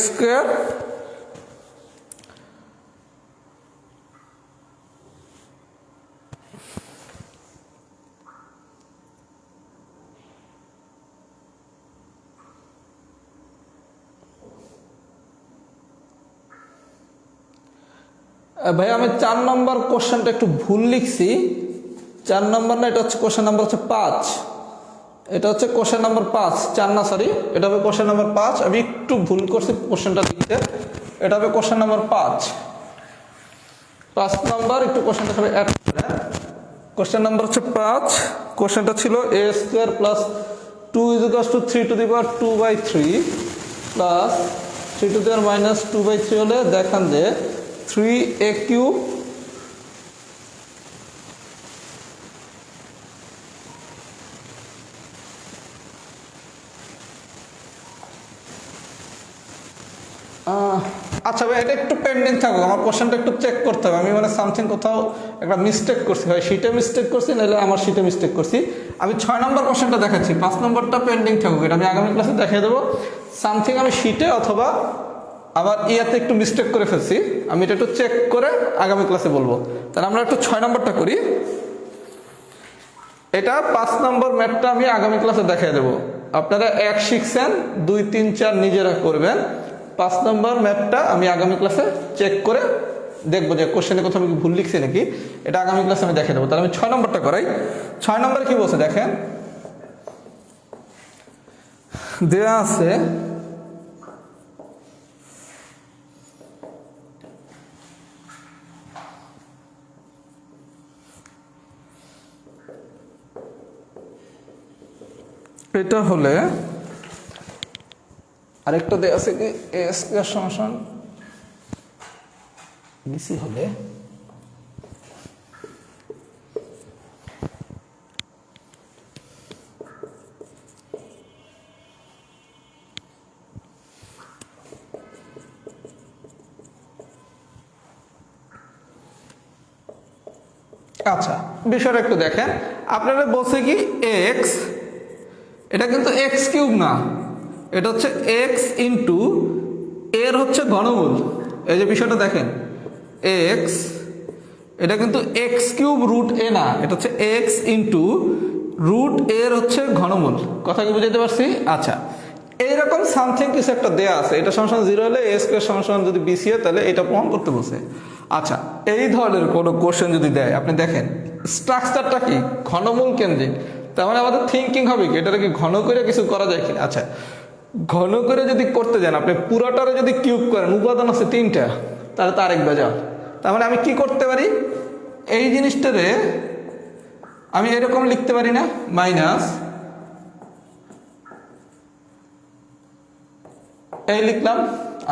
ভাই আমি 4 নম্বর কোশ্চেনটা একটু ভুল লিখছি, 4 নম্বর না, এটা হচ্ছে কোশ্চেন নাম্বার হচ্ছে 5, এটা হচ্ছে কোশ্চেন নাম্বার 5, 4 না, সরি, এটা হবে কোশ্চেন নাম্বার 5, আমি একটু ভুল করছি কোশ্চেনটা লিখতে, এটা হবে কোশ্চেন নাম্বার 5 নম্বর, একটু কোশ্চেনটা সবাই অ্যাড করে। কোশ্চেন নাম্বার হচ্ছে 5, কোশ্চেনটা ছিল a² + 2 = 3^2/3 + 3^-2/3 হলে দেখান যে 3a³ আচ্ছা ভাই, এটা একটু পেন্ডিং থাকুক, আমার কোশ্চেনটা একটু চেক করতে হবে, আমি মানে সামথিং কোথাও একটা মিস্টেক করছি, হয় শিটে মিস্টেক করছি, নাহলে আমার শিটে মিস্টেক করছি। আমি 6 নম্বর কোশ্চেনটা দেখাচ্ছি, 5 নম্বরটা পেন্ডিং থাকুক, এটা আমি আগামী ক্লাসে দেখিয়ে দেবো। সামথিং আমি শিটে অথবা আবার ইয়াতে একটু মিস্টেক করে ফেলছি, আমি এটা একটু চেক করে আগামী ক্লাসে বলবো। তাহলে আমরা একটু 6 নম্বরটা করি, এটা 5 নম্বর ম্যাথটা আমি আগামী ক্লাসে দেখিয়ে দেবো। আপনারা 1 শিখছেন, 2 3 4 নিজেরা করবেন, 5 নম্বর ম্যাথটা আমি আগামী ক্লাসে চেক করে দেখবো যে কোশ্চেনে কোথাও আমি ভুল লিখছি নাকি, এটা আগামী ক্লাসে আমি দেখিয়ে দেবো। তাহলে আমি 6 নম্বরটা করাই। 6 নম্বরে কি বলছে দেখেন, দেয়া আছে এটা হলে আরেকটা দেয়া আছে কি a² = bc হলে আচ্ছা বিষয়টা একটু দেখেন, আপনারা বলছে কি x, এটা কিন্তু x³ না, এটা হচ্ছে x ইন্টু এর হচ্ছে ঘনমূল, এই যে বিষয়টা দেখেন x, এটা কিন্তু x³ √a না, এটা হচ্ছে x ইন্টু √a এর হচ্ছে ঘনমূল, কথা কি বুঝাইতে পারছি? আচ্ছা, এইরকম সামথিং কিছু একটা দেয়া আছে, এটা সমান 0 হলে a² সমান যদি bc হয়, তাহলে এটা প্রমাণ করতে বলছে। আচ্ছা, এই ধরনের কোনো কোশ্চেন যদি দেয়, আপনি দেখেন স্ট্রাকচারটা কি ঘনমূল কেন্দ্রিক, তার মানে আমাদের থিঙ্কিং হবে কি এটাকে কি ঘন করে কিছু করা যায় কিনা। আচ্ছা, ঘন করে যদি করতে যান, আপনি পুরোটারে যদি কিউব করেন, উপাদান আছে 3টা, তাহলে তার এক বেজা, তার মানে আমি কি করতে পারি, এই জিনিসটারে আমি এরকম লিখতে পারি না, মাইনাস এই লিখলাম।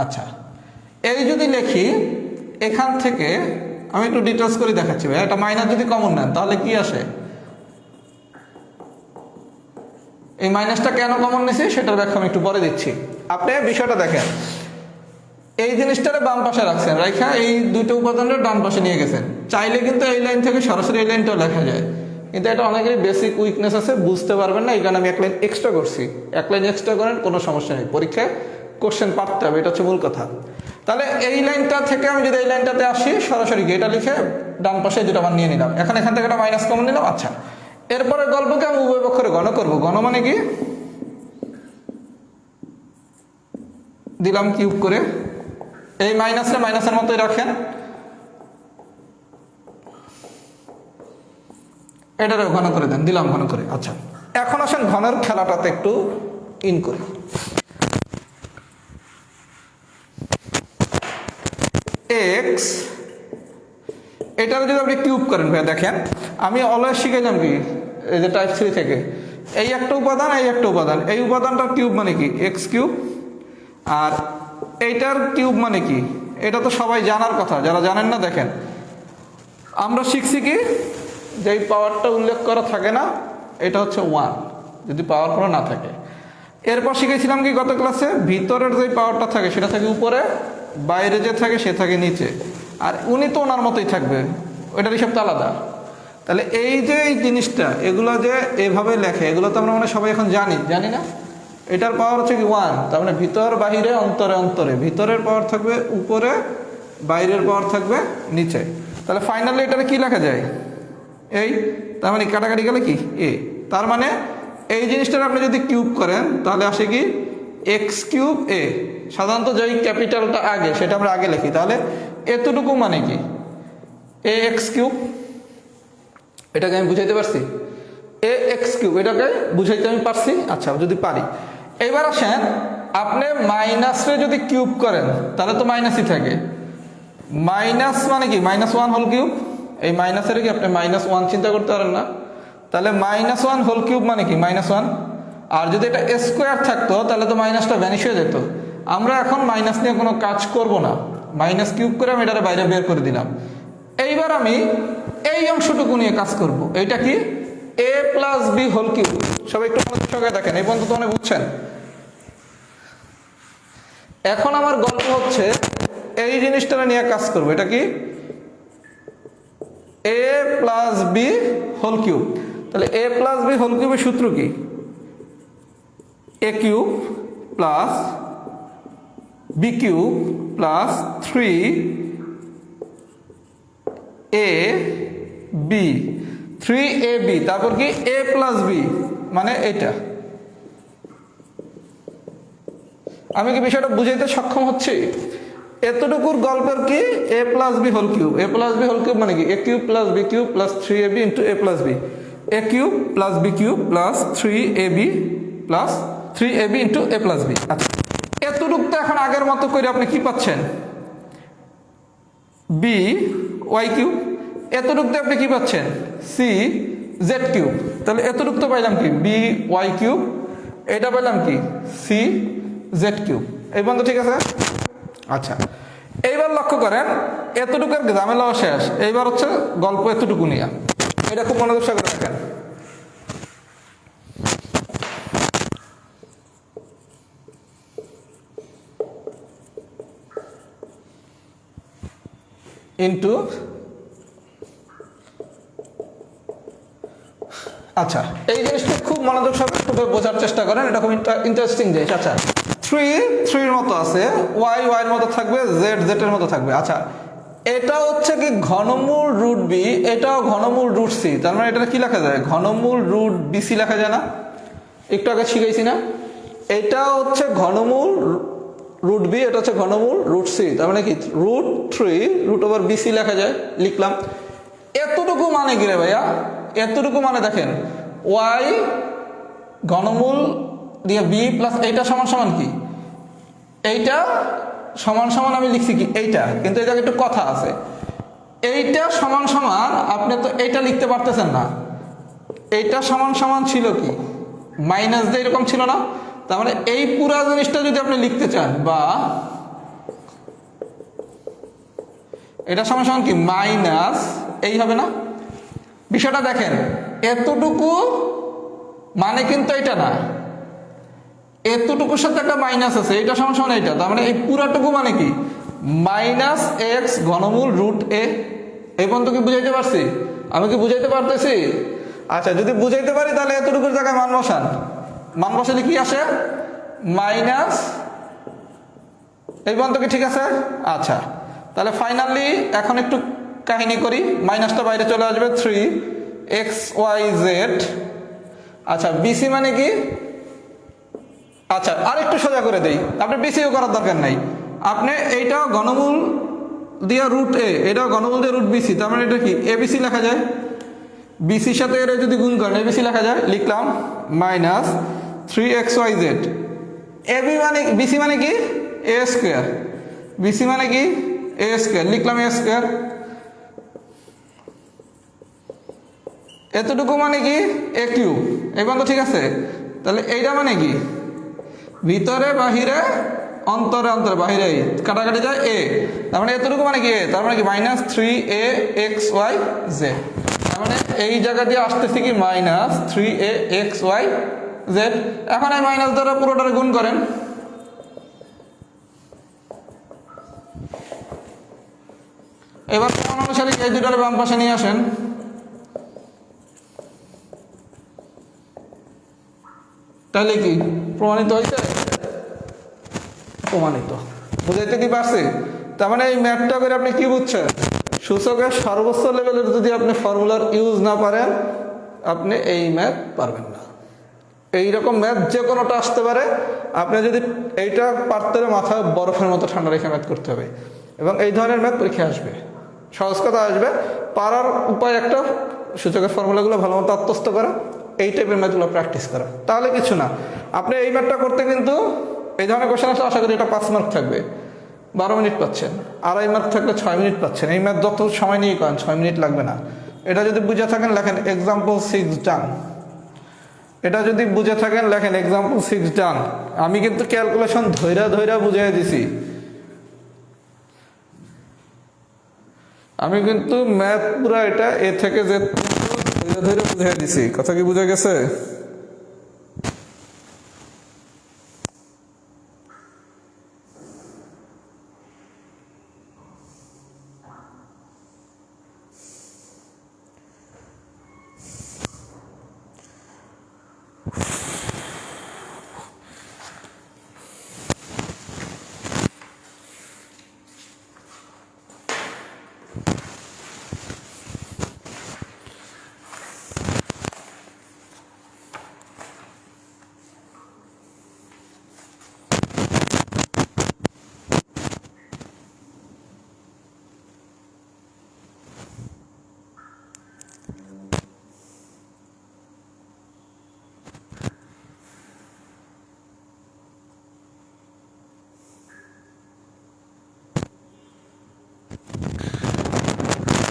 আচ্ছা, এই যদি লিখি এখান থেকে, আমি একটু ডিটেলস করে দেখাচ্ছি ভাই, এটা মাইনাস যদি কমন নেন তাহলে কি আসে, এই মাইনাসটা কেন কমন নিছি সেটার ব্যাখ্যা আমি একটু পরে দিচ্ছি। আপনি বিষয়টা দেখেন, এই জিনিসটারে বাম পাশে রাখছেন, রাইখা এই দুটো উপাদানের ডান পাশে নিয়ে গেছেন। চাইলে কিন্তু এই লাইন থেকে সরাসরি এই লাইনটাও লেখা যায়, কিন্তু এটা অনেকেরই বেসিক উইকনেস আছে, বুঝতে পারবেন না, এই কারণে আমি এক লাইন এক্সট্রা করছি। এক লাইন এক্সট্রা করেন, কোনো সমস্যা নেই, পরীক্ষায় কোশ্চেন পারতে হবে, এটা হচ্ছে মূল কথা। তাহলে এই লাইনটা থেকে আমি যদি এই লাইনটাতে আসি, সরাসরি এটা লিখে ডান পাশে দুটো মান নিয়ে নিলাম। এখন এখান থেকে একটা মাইনাস কমন নিলাম। আচ্ছা, এরপরে গল্পকে আমি উভয় পক্ষের ঘন করবো। ঘন মানে কি, দিলাম কিউব করে, এই মাইনাসে মাইনাসের মতোই রাখেন, এটারও ঘন করে দেন, দিলাম ঘন করে। আচ্ছা, এখন আসেন ঘনের খেলাটাতে একটু ইন করি। এক্স এটার যদি আপনি কিউব করেন ভাই, দেখেন আমি অলওয়েজ শিখাইলাম কি, এই যে টাইপ 3 থেকে, এই একটা উপাদান, এই একটা উপাদান, এই উপাদানটার কিউব মানে কি এক্স কিউব, আর এইটার কিউব মানে কি, এটা তো সবাই জানার কথা, যারা জানেন না দেখেন, আমরা শিখছি কি, যেই পাওয়ারটা উল্লেখ করা থাকে না, এটা হচ্ছে 1 যদি পাওয়ার কোনো না থাকে। এরপর শিখেছিলাম কি গত ক্লাসে, ভিতরের যে পাওয়ারটা থাকে সেটা থাকে উপরে, বাইরে যে থাকে সে থাকে নিচে, আর উনি তো ওনার মতোই থাকবে, ওইটার হিসাব তো আলাদা। তাহলে এই যে এই জিনিসটা, এগুলো যে এভাবে লেখে, এগুলো তো আমরা মানে সবাই এখন জানি না, এটার পাওয়ার হচ্ছে কি 1, তার মানে ভিতর বাহিরে অন্তরে অন্তরে, ভিতরের পাওয়ার থাকবে উপরে, বাইরের পাওয়ার থাকবে নিচে। তাহলে ফাইনালি এটারে কি লেখা যায়, এই, তার মানে কাটাকাটি গেলে কি এ, তার মানে এই জিনিসটার আপনি যদি কিউব করেন তাহলে আসে কি এক্স কিউব এ। সাধারণত যেই ক্যাপিটালটা আগে সেটা আমরা আগে লিখি, তাহলে এতটুকু মানে কি এ এক্স কিউব, এটাকে আমি বুঝাইতে পারছি, এ এক্স কিউব এটাকে বুঝাইতে আমি পারছি। আচ্ছা, যদি পারি, এবার আসেন আপনি মাইনাসে যদি কিউব করেন তাহলে তো মাইনাসই থাকে, মাইনাস মানে কি -1 হোল কিউব, এই মাইনাসের কি আপনি -1 চিন্তা করতে পারেন না, তাহলে -1 হোল কিউব মানে কি -1, আর যদি এটা স্কোয়ার থাকতো তাহলে তো মাইনাসটা ভ্যানিশ হয়ে যেত। আমরা এখন মাইনাস নিয়ে কোনো কাজ করব না, মাইনাস কিউব করে আমি এটার বাইরে বের করে দিলাম। এইবার আমি এই অংশটুকু নিয়ে কাজ করব, এইটা কি a plus b whole cube. সবাই একটু মনোযোগ সহকারে দেখেন, এই পর্যন্ত তো বুঝছেন। এখন আমার গল্প হচ্ছে এই জিনিসটা নিয়ে কাজ করব, এটা কি a plus b whole cube. তাহলে a প্লাস বি হোল কিউবের সূত্র কি, a cube plus b cube plus 3ab, 3ab, তারপর কি a প্লাস বি মানে এটা। আমি কি বিষয়টা বুঝাইতে সক্ষম হচ্ছি? এতটুকুর গল্পের কি a plus b whole cube, a plus b whole cube মানে কি a cube plus b cube plus 3ab into a plus b, a cube plus b cube plus 3ab into a plus b. আচ্ছা, এতটুকু তো এখন আগের মতো করে আপনি কি পাচ্ছেন, বি ওয়াই কিউব, এতটুকু আপনি কি পাচ্ছেন, সি জেড কিউব। তাহলে এতটুকু তো পাইলাম কি বি ওয়াই কিউব, এটা পাইলাম কি সি জেড কিউব। এই পর্যন্ত ঠিক আছে? আচ্ছা, এইবার লক্ষ্য করেন এতটুকুর ঝামেলাও শেষ, এইবার হচ্ছে গল্প এতটুকু নিয়ে, এটা খুব মনোযোগ সহকারে দেখেন। ইন্টু, আচ্ছা এই জিনিসটা খুব মনোযোগ সহকারে বোঝার চেষ্টা করেন, এটা খুব ইন্টারেস্টিং জিনিস। আচ্ছা, 3 মতো আছে, ওয়াই এর মতো থাকবে, জেড এর মতো থাকবে। আচ্ছা, এটা হচ্ছে কি ঘনমূল রুট বি, এটাও ঘনমূল রুট সি, তার মানে এটা কি লেখা যায়, ঘনমূল রুট বিসি লেখা যায় না, একটু আগে শিখাইছি না। এটা হচ্ছে ঘনমূল রুট বি, এটা হচ্ছে ঘনমূল রুট সি, তার মানে কি √3√BC লেখা যায়, লিখলাম। এতটুকু মানে কি রে ভাইয়া, এতটুকু মানে দেখেন ওয়াই ঘনমূল দিয়ে বি প্লাস এইটা সমান সমান কি, এইটা সমান সমান আমি লিখছি কি এইটা, কিন্তু এটা একটু কথা আছে, এইটা সমান সমান আপনি তো এইটা লিখতে পারতেছেন না, এইটা সমান সমান ছিল কি মাইনাস দিয়ে এরকম ছিল না, তার মানে এই পুরা জিনিসটা যদি আপনি লিখতে চান, বা এটা সমান সমান কি মাইনাস এই হবে না। বিষয়টা দেখেন, এতটুকু মানে কিন্তু এটা না, এতটুকুর সাথে একটা মাইনাস আছে, এটা সমান সমান এইটা, তার মানে এই পুরাটুকু মানে কি মাইনাস এক্স ঘনমূল রুট এ। এই পর্যন্ত কি বুঝাইতে পারছি? আমি কি বুঝাইতে পারতেছি? আচ্ছা, যদি বুঝাইতে পারি তাহলে এতটুকুর জায়গায় মান বসান। মান বসালে কি আসে? মাইনাস। এই পর্যন্ত কি ঠিক আছে? আচ্ছা, তাহলে ফাইনালি এখন একটু কাহিনী করি। মাইনাসটা বাইরে চলে আসবে, 3xyz। আচ্ছা, বিসি মানে কি? আচ্ছা, আরেকটু সোজা করে দেই, আপনি বিসিও করার দরকার নাই। আপনি এইটাও ঘনমূল দিয়ে রুট এ, এটাও ঘনমূল দিয়ে রুট বিসি, তার মানে এটা কি এবিসি লেখা যায়। বিসির সাথে এর যদি গুণ করেন এবিসি লেখা যায়, লিখলাম মাইনাস 3xyz। এবি মানে বিসি মানে কি এ স্কোয়ার, বিসি মানে কি এ স্কোয়ার, লিখলাম এ স্কোয়ার। এতটুকু মানে কি এ কিউব। এই পর্যন্ত ঠিক আছে? তাহলে এইটা মানে কি ভিতরে বাহিরে অন্তরে অন্তরে বাহিরে কাটাকাটি যায় এ, তার মানে এতটুকু মানে কি এ, তার মানে কি মাইনাস 3axyz। তার মানে এই জায়গা দিয়ে আসতেছে কি মাইনাস 3axyz। এখন এই মাইনাস দ্বারা পুরোটারে গুণ করেন, এবার কোন অনুসারে এই দুটার বাম পাশে নিয়ে আসেন। তাহলে কি প্রমাণিত হয়েছে? প্রমাণিত। বুঝাইতে কি পারছি? তার মানে এই ম্যাথটা করে আপনি কি বুঝছেন? সূচকের সর্বোচ্চ লেভেলের যদি আপনি ফর্মুলার ইউজ না পারেন, আপনি এই ম্যাথ পারবেন না। এইরকম ম্যাথ যে কোনোটা আসতে পারে, আপনি যদি এইটা পারতে মাথা বরফের মতো ঠান্ডা রেখে ম্যাথ করতে হবে, এবং এই ধরনের ম্যাথ পরীক্ষায় আসবে, সহজ কথা আসবে। পারার উপায় একটা, সূচকের ফর্মুলাগুলো ভালো মতো আত্মস্থ করা, এই টাইপের ম্যাথগুলো প্র্যাকটিস করা, তাহলে কিছু না। আপনি এই ম্যাথটা করতে কিন্তু এই ধরনের কোশ্চেন আসলে আশা করি এটা 5 মার্ক থাকবে, 12 মিনিট পাচ্ছেন। আড়াই মার্ক থাকলে 6 মিনিট পাচ্ছেন। এই ম্যাথ যত সময় নিয়ে করেন 6 মিনিট লাগবে না। এটা যদি বুঝে থাকেন লেখেন এক্সাম্পল 6 ডান। এটা যদি বুঝে থাকেন লেখেন এক্সাম্পল 6 ডান। আমি কিন্তু ক্যালকুলেশন ধৈরা বুঝিয়ে দিছি। আমি কিন্তু ম্যাথ পুরো এটা এ থেকে যে ধৈর্য বুঝিয়ে দিছি। কথা কি বুঝে গেছে?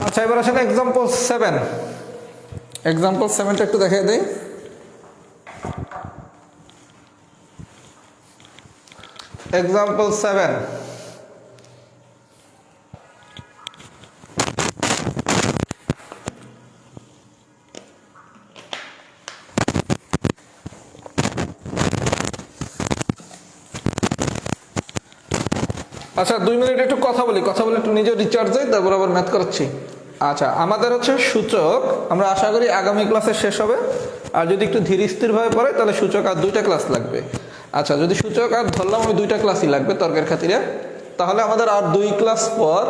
আচ্ছা, এবার আসলে এক্সাম্পল 7। এক্সাম্পল 7টা একটু দেখিয়ে দেই। এক্সাম্পল 7। আচ্ছা, 2 মিনিট একটু কথা বলে একটু নিজে রিচার্জ যাই, তারপর আবার ম্যাথ করাচ্ছি। আচ্ছা, আমাদের হচ্ছে সূচক, আমরা আশা করি আগামী ক্লাসে শেষ হবে। আর যদি একটু ধীর স্থিরভাবে পড়ে তাহলে সূচক আর 2টা ক্লাস লাগবে। আচ্ছা, যদি সূচক আর ধরলাম আমি 2টা ক্লাসই লাগবে তর্কের খাতিরে, তাহলে আমাদের আর 2 ক্লাস পর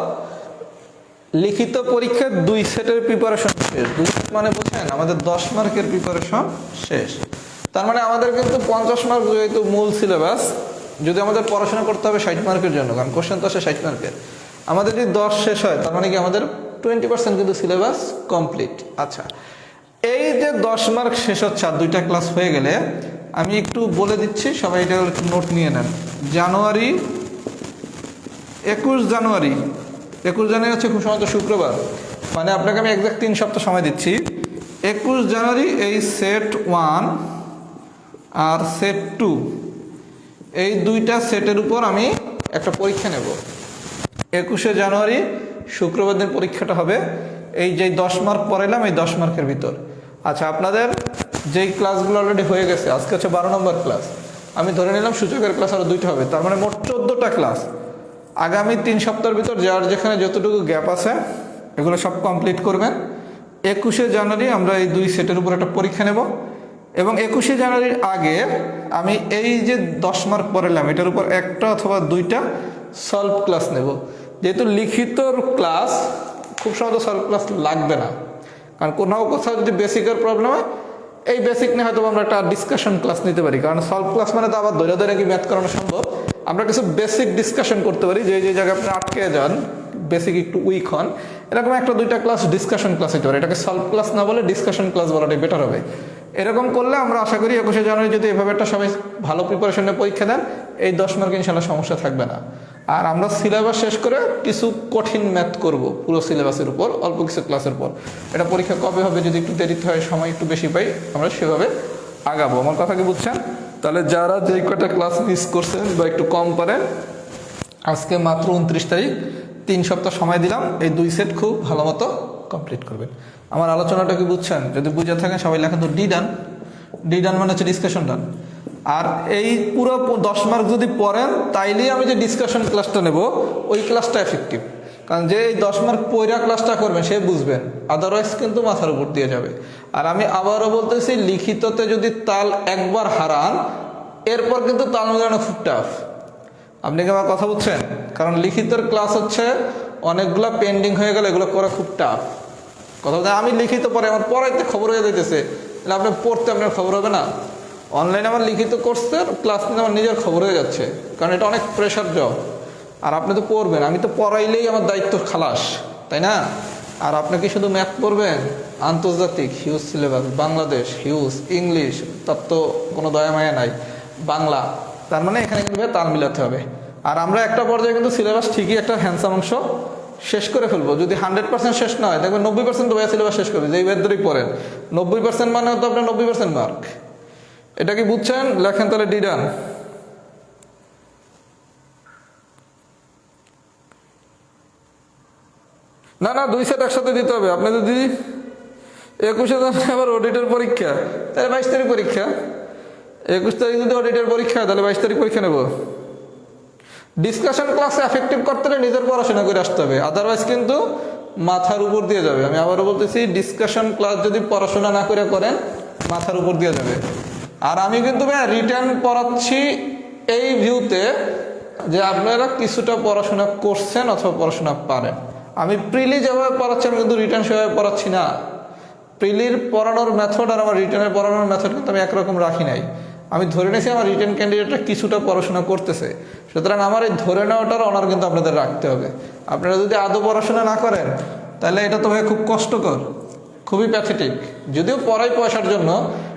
লিখিত পরীক্ষার 2 সেটের প্রিপারেশন শেষ। 2 সেট মানে বোঝেন আমাদের 10 মার্কের প্রিপারেশন শেষ। তার মানে আমাদের কিন্তু 50 মার্ক যেহেতু মূল সিলেবাস, যদি আমাদের পড়াশোনা করতে হবে 60 মার্কের জন্য, কারণ কোশ্চেন তো আসে 60 মার্কের। আমাদের যদি 10 শেষ হয় তার মানে কি আমাদের 20% কিন্তু সিলেবাস কমপ্লিট। আচ্ছা, এই যে 10 মার্ক শেষ হচ্ছে আর 2টা ক্লাস হয়ে গেলে, আমি একটু বলে দিচ্ছি, সবাই এটা একটু নোট নিয়ে নেন। জানুয়ারি 21 জানুয়ারি হচ্ছে খুব সম্ভবত শুক্রবার, মানে আপনাকে আমি এক্সাক্ট 3 সপ্তাহ সময় দিচ্ছি। 21 জানুয়ারি এই সেট 1 আর সেট 2, এই 2টা সেটের উপর আমি একটা পরীক্ষা নেব। 21শে জানুয়ারি শুক্রবার দিন পরীক্ষাটা হবে। এই যে 10 মার্ক পড়াইলাম এই 10 মার্কের ভিতর। আচ্ছা, আপনাদের যেই ক্লাসগুলো অলরেডি হয়ে গেছে, আজকে হচ্ছে 12 নম্বর ক্লাস, আমি ধরে নিলাম সূচকের ক্লাস আরও 2টা হবে, তার মানে মোট 14টা ক্লাস। আগামী 3 সপ্তাহের ভিতর যার যেখানে যতটুকু গ্যাপ আছে এগুলো সব কমপ্লিট করবেন। 21শে জানুয়ারি আমরা এই 2 সেটের উপর একটা পরীক্ষা নেব, এবং 21শে জানুয়ারির আগে আমি এই যে 10 মার্ক পড়ালাম এটার উপর একটা অথবা 2টা সলভ ক্লাস নেব। যেহেতু লিখিত ক্লাস খুব সহজে সলভ ক্লাস লাগবে না, কারণ কোনো কোথাও যদি বেসিকের প্রবলেম হয় এই বেসিক নিয়ে হয়তো আমরা একটা ডিসকাশন ক্লাস নিতে পারি, কারণ সলভ ক্লাস মানে তো আবার ধরে ধরে কি ম্যাথ করানো সম্ভব। আমরা কিছু বেসিক ডিসকাশন করতে পারি, যে জায়গায় আপনি আটকে যান, বেসিক একটু উইক হন, এরকম 1-2টা ক্লাস ডিসকাশন ক্লাস হতে পারে। এটাকে সলভ ক্লাস না বলে ডিসকাশন ক্লাস বলাটাই বেটার হবে। এরকম করলে আমরা আশা করি 21শে জানুয়ারি যদি এভাবে একটা সবাই ভালো প্রিপারেশনে পরীক্ষা দেন, এই 10 মার্ক ইনশাল্লাহ সমস্যা থাকবে না। আর আমরা সিলেবাস শেষ করে কিছু কঠিন ম্যাথ করব পুরো সিলেবাসের উপর, অল্প কিছু ক্লাসের পর। এটা পরীক্ষা কবে হবে যদি একটু দেরিতে হয়, সময় একটু বেশি পাই, আমরা সেভাবে আগাবো। আমার কথা কি বুঝছেন? তাহলে যারা যেই কটা ক্লাস মিস করছেন বা একটু কম পারেন, আজকে মাত্র 29 তারিখ, 3 সপ্তাহ সময় দিলাম, এই 2 সেট খুব ভালো মতো কমপ্লিট করবেন। আমার আলোচনাটা কি বুঝছেন? যদি বুঝে থাকেন সবাই লেখেন তো ডি ডান। ডি ডান মানে হচ্ছে ডিসকাশন ডান। আর এই পুরো 10 মার্ক যদি পড়েন তাইলেই আমি যে ডিসকাশন ক্লাসটা নেব ওই ক্লাসটা এফেক্টিভ, কারণ যে এই 10 মার্ক পড়া ক্লাসটা করবেন সে বুঝবেন, আদারওয়াইজ কিন্তু মাথার উপর দিয়ে যাবে। আর আমি আবারও বলতেছি, লিখিততে যদি তাল একবার হারান এরপর কিন্তু তাল মেলানো খুব টাফ। আপনি কি আমার কথা বুঝছেন? কারণ লিখিতর ক্লাস হচ্ছে অনেকগুলো পেন্ডিং হয়ে গেলে এগুলো করা খুব টাফ। কথা বলতে আমি লিখিত পরে আমার পড়াইতে খবর হয়ে যাইতেছে, তাহলে আপনি পড়তে আপনার খবর হবে না। অনলাইনে আমার লিখিত কোর্সে ক্লাস নিতে আমার নিজের খবর হয়ে যাচ্ছে, কারণ এটা অনেক প্রেশার জব। আর আপনি তো পড়বেন, আমি তো পড়াইলেই আমার দায়িত্ব খালাস, তাই না? আর আপনি কি শুধু ম্যাথ পড়বেন? আন্তর্জাতিক huge syllabus, Bangladesh huge, English তার তো কোনো দয়া মায়া নাই, বাংলা, তার মানে এখানে কিন্তু তাল মিলাতে হবে। আর আমরা একটা পর্যায়ে কিন্তু সিলেবাস ঠিকই একটা হ্যান্ডসাম অংশ শেষ করে ফেলবো। যদি 100% শেষ না হয়, দেখবেন 90% তো ভাইয়া সিলেবাস শেষ করবে, যেই ধরেই পড়েন 90% মানে তো আপনার 90% মার্ক। এটা কি বুঝছেন? লেখেন তাহলে ডি ডান। না না, 2 সেট একসাথে দিতে হবে। আপনি যদি 21শে আবার অডিটের পরীক্ষা, তাহলে 22 তারিখ পরীক্ষা। 21 তারিখ যদি অডিটের পরীক্ষা, তাহলে 22 তারিখ পরীক্ষা নেব। ডিসকাশন ক্লাসে এফেক্টিভ করতে হলে নিজের পড়াশোনা করে আসতে হবে, আদারওয়াইজ কিন্তু মাথার উপর দিয়ে যাবে। আমি আবারও বলতেছি, ডিসকাশন ক্লাস যদি পড়াশোনা না করে করেন মাথার উপর দিয়ে যাবে। আর আমি কিন্তু রিটার্ন পড়াচ্ছি এই ভিউতে যে আপনারা কিছুটা পড়াশোনা করছেন অথবা পড়াশোনা পারেন। আমি প্রিলি যেভাবে পড়াচ্ছি আমি কিন্তু রিটার্ন সেভাবে পড়াচ্ছি না। প্রিলির পড়ানোর মেথড আর আমার রিটার্নের পড়ানোর মেথড কিন্তু আমি একরকম রাখি নাই। আমি ধরে নিয়েছি আমার রিটার্ন ক্যান্ডিডেটরা কিছুটা পড়াশোনা করতেছে, সুতরাং আমার এই ধরে নেওয়াটার অনার কিন্তু আপনাদের রাখতে হবে। আপনারা যদি আদৌ পড়াশোনা না করেন তাহলে এটা তো ভাই খুব কষ্টকর, খুবই প্যাথেটিক। যদিও পড়াই পয়সার জন্য,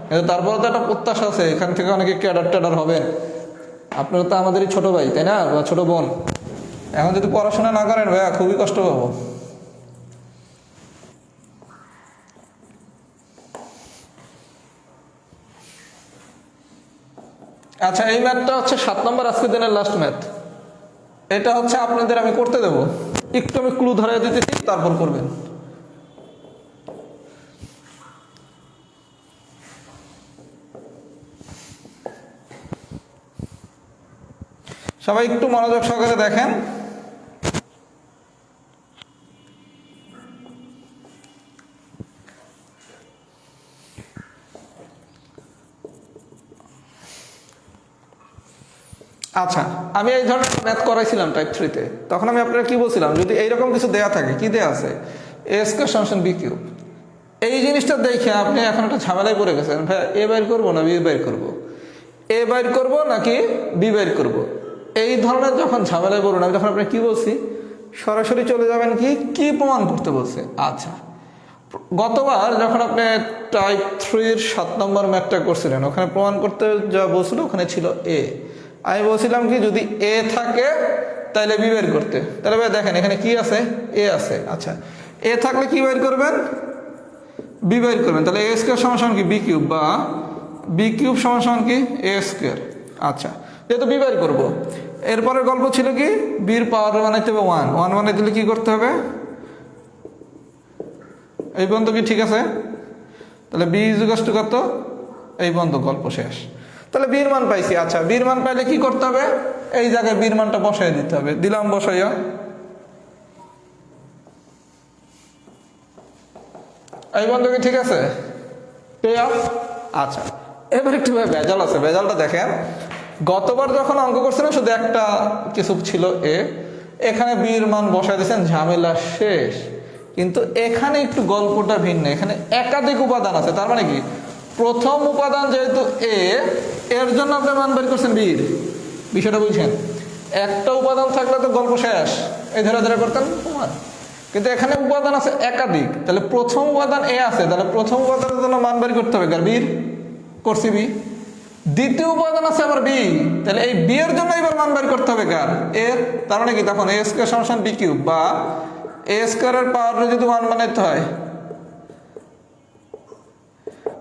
কিন্তু তারপরে তো একটা প্রত্যাশা আছে, এখান থেকে অনেকে ক্যাডার ট্যাডার হবেন। আপনারা তো আমাদেরই ছোট ভাই, তাই না, বা ছোট বোন। এখন যদি পড়াশোনা না করেন ভাইয়া খুবই কষ্ট পাবো। আচ্ছা, এই ম্যাথটা হচ্ছে 7 নম্বর আজকের দিনের লাস্ট ম্যাথ। এটা হচ্ছে আপনাদের আমি করতে দেব, একটু আমি ক্লু ধরাই দিতেছি, তারপর করবেন। সবাই একটু মনোযোগ সহকারে দেখেন। আচ্ছা, আমি এই ধরনের ম্যাথ করাইছিলাম টাইপ 3-তে, তখন আমি আপনারা কি বলছিলাম, যদি এইরকম কিছু দেয়া থাকে, কি দেয়া আছে, এ স্কয়ার সমান বি কিউব, এই জিনিসটা দেখে আপনি এখন একটা ঝামেলায় পড়ে গেছেন, ভাই এ বাইর করবো না বি বাইর করবো, এ বাইর করবো নাকি বি বাইর করবো। এই ধরনের যখন ঝামেলায় পড়ুন, আমি যখন আপনার কি বলছি, সরাসরি চলে যাবেন কি প্রমাণ করতে বলছে। আচ্ছা, গতবার যখন আপনি টাইপ 3-র 7 নম্বর ম্যাথটা করছিলেন, ওখানে প্রমাণ করতে যা বলছিল ওখানে ছিল এ। আমি বলছিলাম কি, যদি এ থাকে তাহলে বি বের করতে। তাহলে ভাই দেখেন এখানে কি আছে, এ আছে। আচ্ছা, এ থাকলে কি বের করবেন, বি বের করবেন। তাহলে এ স্কয়ার সমান কি বি কিউব, বা বি কিউব সমান কি এ স্কয়ার। আচ্ছা, যেহেতু বি বের করবো, এরপরের গল্প ছিল কি, বির পাওয়ার বানাইতে হবে 1, 1 বানাইতে হলে কি করতে হবে, এই পর্যন্ত কি ঠিক আছে? তাহলে বি ইজ ইকুয়াল টু কত, এই বন্ধ, গল্প শেষ। তাহলে বির মান পাইছি। আচ্ছা, বির মান পাইলে কি করতে হবে? এই জায়গায় বির মানটা বসাই দিতে হবে। দিলাম, বসাইয়া। এই বন্ধ কি ঠিক আছে? আচ্ছা, এবার একটু ভেজাল আছে। ভেজালটা দেখেন, গতবার যখন অঙ্ক করছিলেন শুধু একটা কিছু ছিল এখানে বির মান বসাই দিয়েছেন, ঝামেলা শেষ। কিন্তু এখানে একটু গল্পটা ভিন্ন, এখানে একাধিক উপাদান আছে। তার মানে কি, প্রথম উপাদান যেহেতু এর জন্য আপনি মান বের করছেন বির। বিষয়টা বুঝছেন? একটা উপাদান থাকলে তো গল্প শেষ, এই ধরে ধরে করতেন সমান। কিন্তু এখানে উপাদান আছে একাধিক, তাহলে প্রথম উপাদান আছে, তাহলে প্রথম উপাদানের জন্য মান বের করতে হবে কার? বির। করছি বি। দ্বিতীয় উপাদান আছে আবার বি, তাহলে এই বি এর জন্য এবার মান বের করতে হবে কার? এর। তার মানে কি, তখন এ স্কয়ার সমান বি কিউব, বা এ স্কয়ারের পাওয়ারে যদি 1 বানাইতে হয়,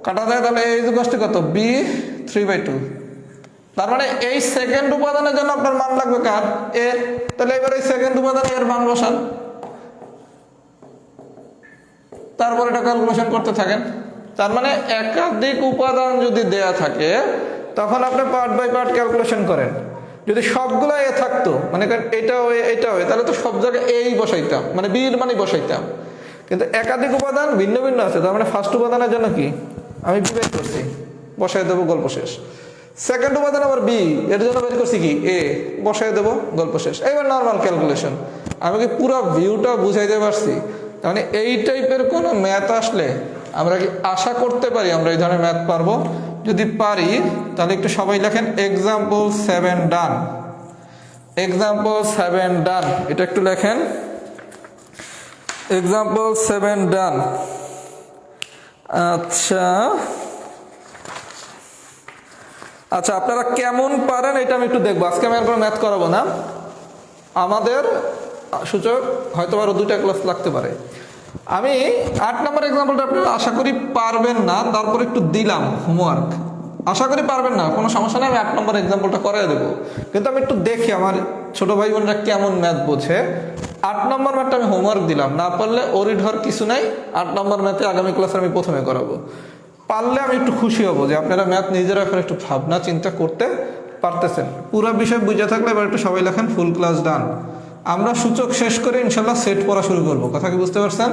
কাটা যায়, তাহলে এ ইকুয়াল টু কত? বি 3/2। তার মানে এই সেকেন্ড উপাদানের জন্য আপনার মান লাগবে কার? এ। তাহলে এবার এই সেকেন্ড উপাদানে এর মান বসান, তারপর এটা ক্যালকুলেশন করতে থাকেন। তার মানে একাধিক উপাদান যদি দেয়া থাকে তখন আপনি পার্ট বাই পার্ট ক্যালকুলেশন করেন। যদি সবগুলো এ থাকতো, মানে এটাও এটাও তাহলে তো সব জায়গায় এই বসাইতাম, মানে বির মানে বসাইতাম। কিন্তু একাধিক উপাদান ভিন্ন ভিন্ন আছে, তার মানে ফার্স্ট উপাদানের জন্য কি আমি বি বের করছি, বসাই দেবো, গল্প শেষ। সেকেন্ড উপাদান আবার বি, এর জন্য বের করছি কি এ, বসাই দেবো, গল্প শেষ। এবার নর্মাল ক্যালকুলেশন। আমি কি পুরো ভিউটা বুঝাইতে পারছি? মানে এই টাইপের কোনো ম্যাথ আসলে আমরা কি আশা করতে পারি আমরা এই ধরনের ম্যাথ পারবো? যদি পারি তাহলে একটু সবাই লেখেন এক্সাম্পল 7 ডান। এক্সাম্পল 7 ডান, এটা একটু লেখেন, এক্সাম্পল 7 ডান। আচ্ছা আচ্ছা, আপনারা কেমন পারেন এটা আমি একটু দেখবো। আজকে আমি আর কোনো ম্যাথ করাবো না, আমাদের সূচক হয়তো আরো 2টা ক্লাস লাগতে পারে। আমি 8 নম্বর এক্সাম্পলটা আপনারা আশা করি পারবেন না, তারপর একটু দিলাম হোমওয়ার্ক। আশা করি পারবেন না, কোনো সমস্যা নেই, আমি 8 নম্বর এক্সাম্পলটা করাই দেবো। কিন্তু আমি একটু দেখি আমার ছোট ভাই বোনরা কেমন ম্যাথ বোঝে। 8 নম্বর ম্যাথটা আমি হোমওয়ার্ক দিলাম, না পারলে ওরিঢর কিছু নাই, 8 নম্বর ম্যাথে আগামী ক্লাসে আমি প্রথমে করাবো। পারলে আমি একটু খুশি হব যে আপনারা ম্যাথ নিজেরা এখন একটু ভাবনা চিন্তা করতে পারতেছেন। পুরো বিষয় বুঝে থাকলে এবার একটু সবাই লেখেন ফুল ক্লাস ডান। আমরা সূচক শেষ করে ইনশাল্লাহ সেট পড়া শুরু করব। কথা কি বুঝতে পারছেন?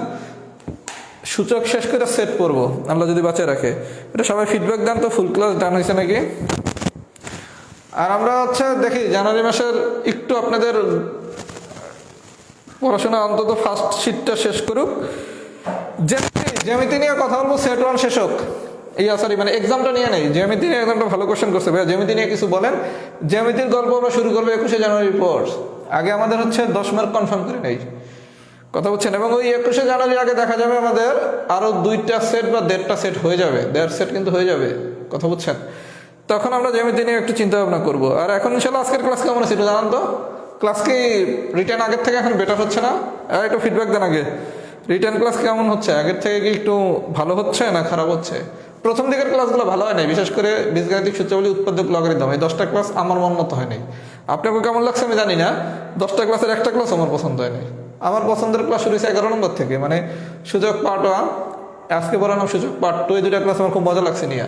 সূচক শেষ করে সেট পড়ব আমরা যদি বাঁচিয়ে রাখে। এটা সবাই ফিডব্যাক দেন তো, ফুল ক্লাস ডান হয়েছে নাকি? আর আমরা দেখি জানুয়ারি মাসের একটু আপনাদের পড়াশোনা অন্তত ফার্স্ট শিটটা শেষ করুক। জ্যামিতি নিয়ে কথা বলবো, সেট 1 শেষ হোক। সরি, মানে এক্সামটা নিয়ে নেই, জ্যামিতি নিয়ে এক্সামটা ভালো কোশ্চেন করছে ভাইয়া, জ্যামিতি নিয়ে কিছু বলেন। জ্যামিতির গল্প আমরা শুরু করবো 21শে জানুয়ারির পর। আগে আমাদের 10 মার্ক কনফার্ম করে নেই, কথা বলছেন। এবং ওই 21শে জানুয়ারির আগে দেখা যাবে আমাদের আরো 2টা সেট বা 1.5টা সেট হয়ে যাবে, 1.5 সেট কিন্তু হয়ে যাবে, কথা বুঝছেন। তখন আমরা জ্যামিতি নিয়ে একটু চিন্তা ভাবনা করবো। আর এখন ইনশাল্লাহ আজকের ক্লাস কেমন আছে একটু জানান তো। ক্লাস কি রিটার্ন আগের থেকে এখন বেটার হচ্ছে না? একটু ফিডব্যাক দেন আগে। রিটার্ন ক্লাস কেমন হচ্ছে? আগের থেকে কি একটু ভালো হচ্ছে না খারাপ হচ্ছে? প্রথম দিকের ক্লাসগুলো ভালো হয় নাই, বিশেষ করে বীজগাণিতিক সূত্রাবলী, উৎপাদক, লগারিদম, এই 10টা ক্লাস আমার মন মতো হয় নাই। আপনাকে কেমন লাগছে আমি জানি না, 10টা ক্লাসের একটা ক্লাস আমার পছন্দ হয় নাই। আমার পছন্দের ক্লাস শুরু হয়েছে 11 নম্বর থেকে, মানে সূচক পার্ট 1, আজকে পড়ানো সূচক পার্ট 2, এই 2টা ক্লাস আমার খুব মজা লাগছে নিয়ে।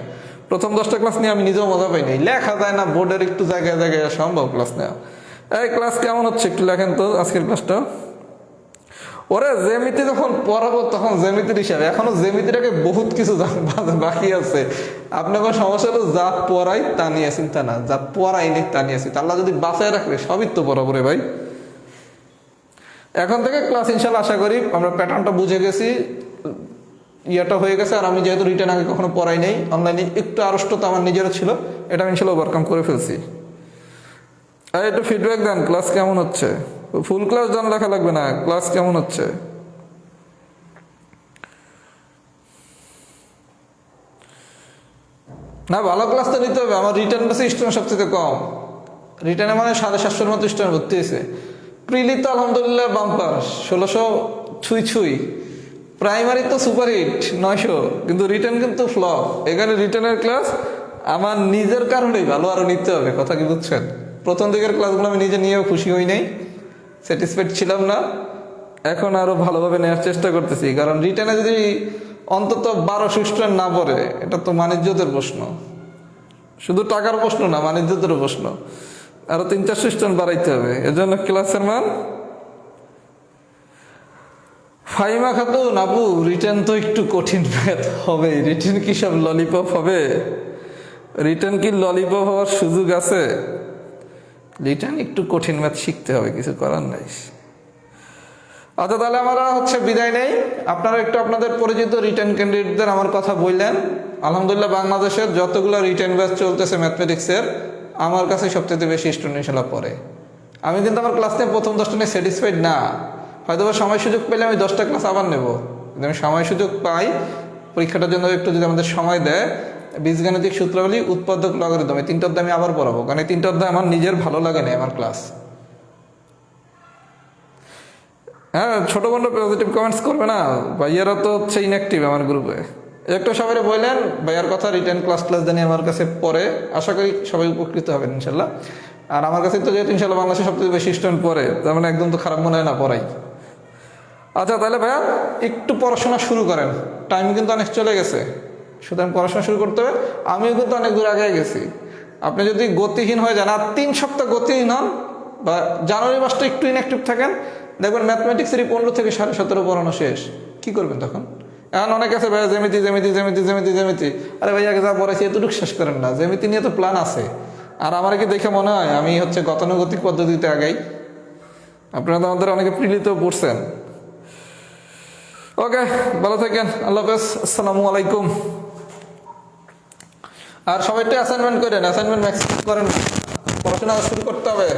প্রথম 10টা ক্লাস নিয়ে আমি নিজেও মজা পাই নাই, লেখা যায় না, বোর্ডের একটু জায়গায় জায়গায় সম্ভব ক্লাস নেওয়া। এই ক্লাস কেমন হচ্ছে একটু লেখেন তো আজকের ক্লাসটা। ওরে জ্যামিতি যখন পড়াবো তখন জ্যামিতির হিসাবে, এখনো জ্যামিতিটাকে বহুত কিছু বাকি আছে। আপনাকে সমস্যা হলো যা পড়াই তা নিয়ে চিন্তা না, যা পড়াই নেই তা নিয়ে চিন্তা। আল্লাহ যদি বাঁচায় রাখলে সবই তো বরাবর ভাই। এখন থেকে ক্লাস ইনশাল্লাহ আশা করি আমরা প্যাটার্নটা বুঝে গেছি, ইয়েটা হয়ে গেছে। আর আমি যেহেতু রিটার্ন আগে কখনো পড়াই নেই, অনলাইনে একটু আড়ষ্টতা আমার নিজেরও ছিল, এটা আমি ইনশাল্লাহ ওভারকাম করে ফেলছি। আর একটু ফিডব্যাক দেন, ক্লাস কেমন হচ্ছে। ফুল ক্লাস ডান লেখা লাগবে না, ক্লাস কেমন হচ্ছে। না ভালো ক্লাস তো নিতে হবে। আমার রিটার্ন বেসে স্টুডেন্ট সবচেয়ে কম, রিটার্নে মানে 750-র মতো স্টুডেন্ট ভর্তি হয়েছে। প্রিলি তো আলহামদুলিল্লাহ বাম্পার 1600 ছুঁই ছুঁই, প্রাইমারি তো সুপারহিট 900, কিন্তু রিটার্ন কিন্তু ফ্লপ। এখানে রিটার্নের ক্লাস আমার নিজের কারণেই ভালো আরো নিতে হবে, কথা কি বুঝছেন। প্রথম দিকের ক্লাসগুলো আমি নিজে নিয়েও খুশি হই নাই, স্যাটিসফাইড ছিলাম না। এখন আরো ভালোভাবে নেওয়ার চেষ্টা করতেছি, কারণ রিটার্নে যদি অন্তত 1200 স্টুডেন্ট না পড়ে, এটা তো মানিজ্যতের প্রশ্ন, শুধু টাকার প্রশ্ন না, মানিজ্যতের প্রশ্ন। আরো 300-400 স্টুডেন্ট বাড়াইতে হবে। এজন্য ক্লাসের মান ফাইমা খাতুন, আপু রিটেন তো একটু কঠিন ম্যাথ হবে। রিটেন কি সব ললিপপ হবে? রিটেন কি ললিপপ হওয়ার সুযোগ আছে? রিটেন একটু কঠিন ম্যাথ শিখতে হবে, কিছু করার নাই। আচ্ছা, তাহলে আমরা বিদায় নেই। আপনারা একটু আপনাদের পরিচিত রিটেন ক্যান্ডিডেটদের আমার কথা বললেন। আলহামদুলিল্লাহ বাংলাদেশের যতগুলো রিটেন ব্যাচ চলতেছে ম্যাথমেটিক্সের, আমার কাছে সবচেয়ে বেশি স্টুডেন্ট ইনশাল্লাহ পড়ে। আমি কিন্তু আমার ক্লাস নিয়ে প্রথম 10টা নিয়ে স্যাটিসফাইড না। হয়তো সময় সুযোগ পেলে আমি 10টা ক্লাস আবার নেব। যদি আমি সময় সুযোগ পাই, পরীক্ষাটার জন্য একটু যদি আমাদের সময় দেয়, বীজগাণিতিক সূত্রাবলী, উৎপাদক, লগারিদম, এই 3টা অধ্যায় আমি আবার পড়াবো, কারণ এই 3টা অধ্যায় আমার নিজের ভালো লাগে না আমার ক্লাস। হ্যাঁ, ছোট বন্ধু পজিটিভ কমেন্টস করবে না, ভাইয়ারা তো ইনঅ্যাক্টিভ আমার গ্রুপে। একটা সবাই বললেন ভাইয়ার কথা, রিটেন ক্লাস জানিয়ে আমার কাছে পড়ে, আশা করি সবাই উপকৃত হবেন ইনশাল্লাহ। আর আমার কাছে তো যেহেতু ইনশাল্লাহ বাংলাদেশে সবথেকে বেশি স্টুডেন্ট পড়ে, তার মানে একদম তো খারাপ মনে হয় না পড়াই। আচ্ছা, তাহলে ভাইয়া একটু পড়াশোনা শুরু করেন, টাইম কিন্তু অনেক চলে গেছে, সুতরাং পড়াশোনা শুরু করতে হবে। আমিও কিন্তু অনেক দূর আগে গেছি। আপনি যদি গতিহীন হয়ে যান আর 3 সপ্তাহ গতিহীন হন, বা জানুয়ারি মাসটা একটু ইনঅ্যাক্টিভ থাকেন, দেখবেন ম্যাথমেটিক্সের 15 থেকে 17.5 পড়ানো শেষ। কি করবেন তখন? এখন অনেক আছে ভাইয়া জ্যামিতি জ্যামিতি জ্যামিতি জ্যামিতি জ্যামিতি, আরে ভাইয়াকে যা পড়াইছি এতটুকু শেষ করেন না, জ্যামিতি নিয়ে তো প্ল্যান আছে। আর আমার কি দেখে মনে হয় আমি গতানুগতিক পদ্ধতিতে আগাই? আপনারা তো আমাদের অনেকে প্রিলিতেও পড়ছেন। ওকে, ভালো থাকেন, আল্লাহ হাফেজ, আসসালামু আলাইকুম। আর সবাই অ্যাসাইনমেন্ট করেন, অ্যাসাইনমেন্ট ম্যাক্সিমাম করেন, পড়াশোনা শুরু করতে হবে।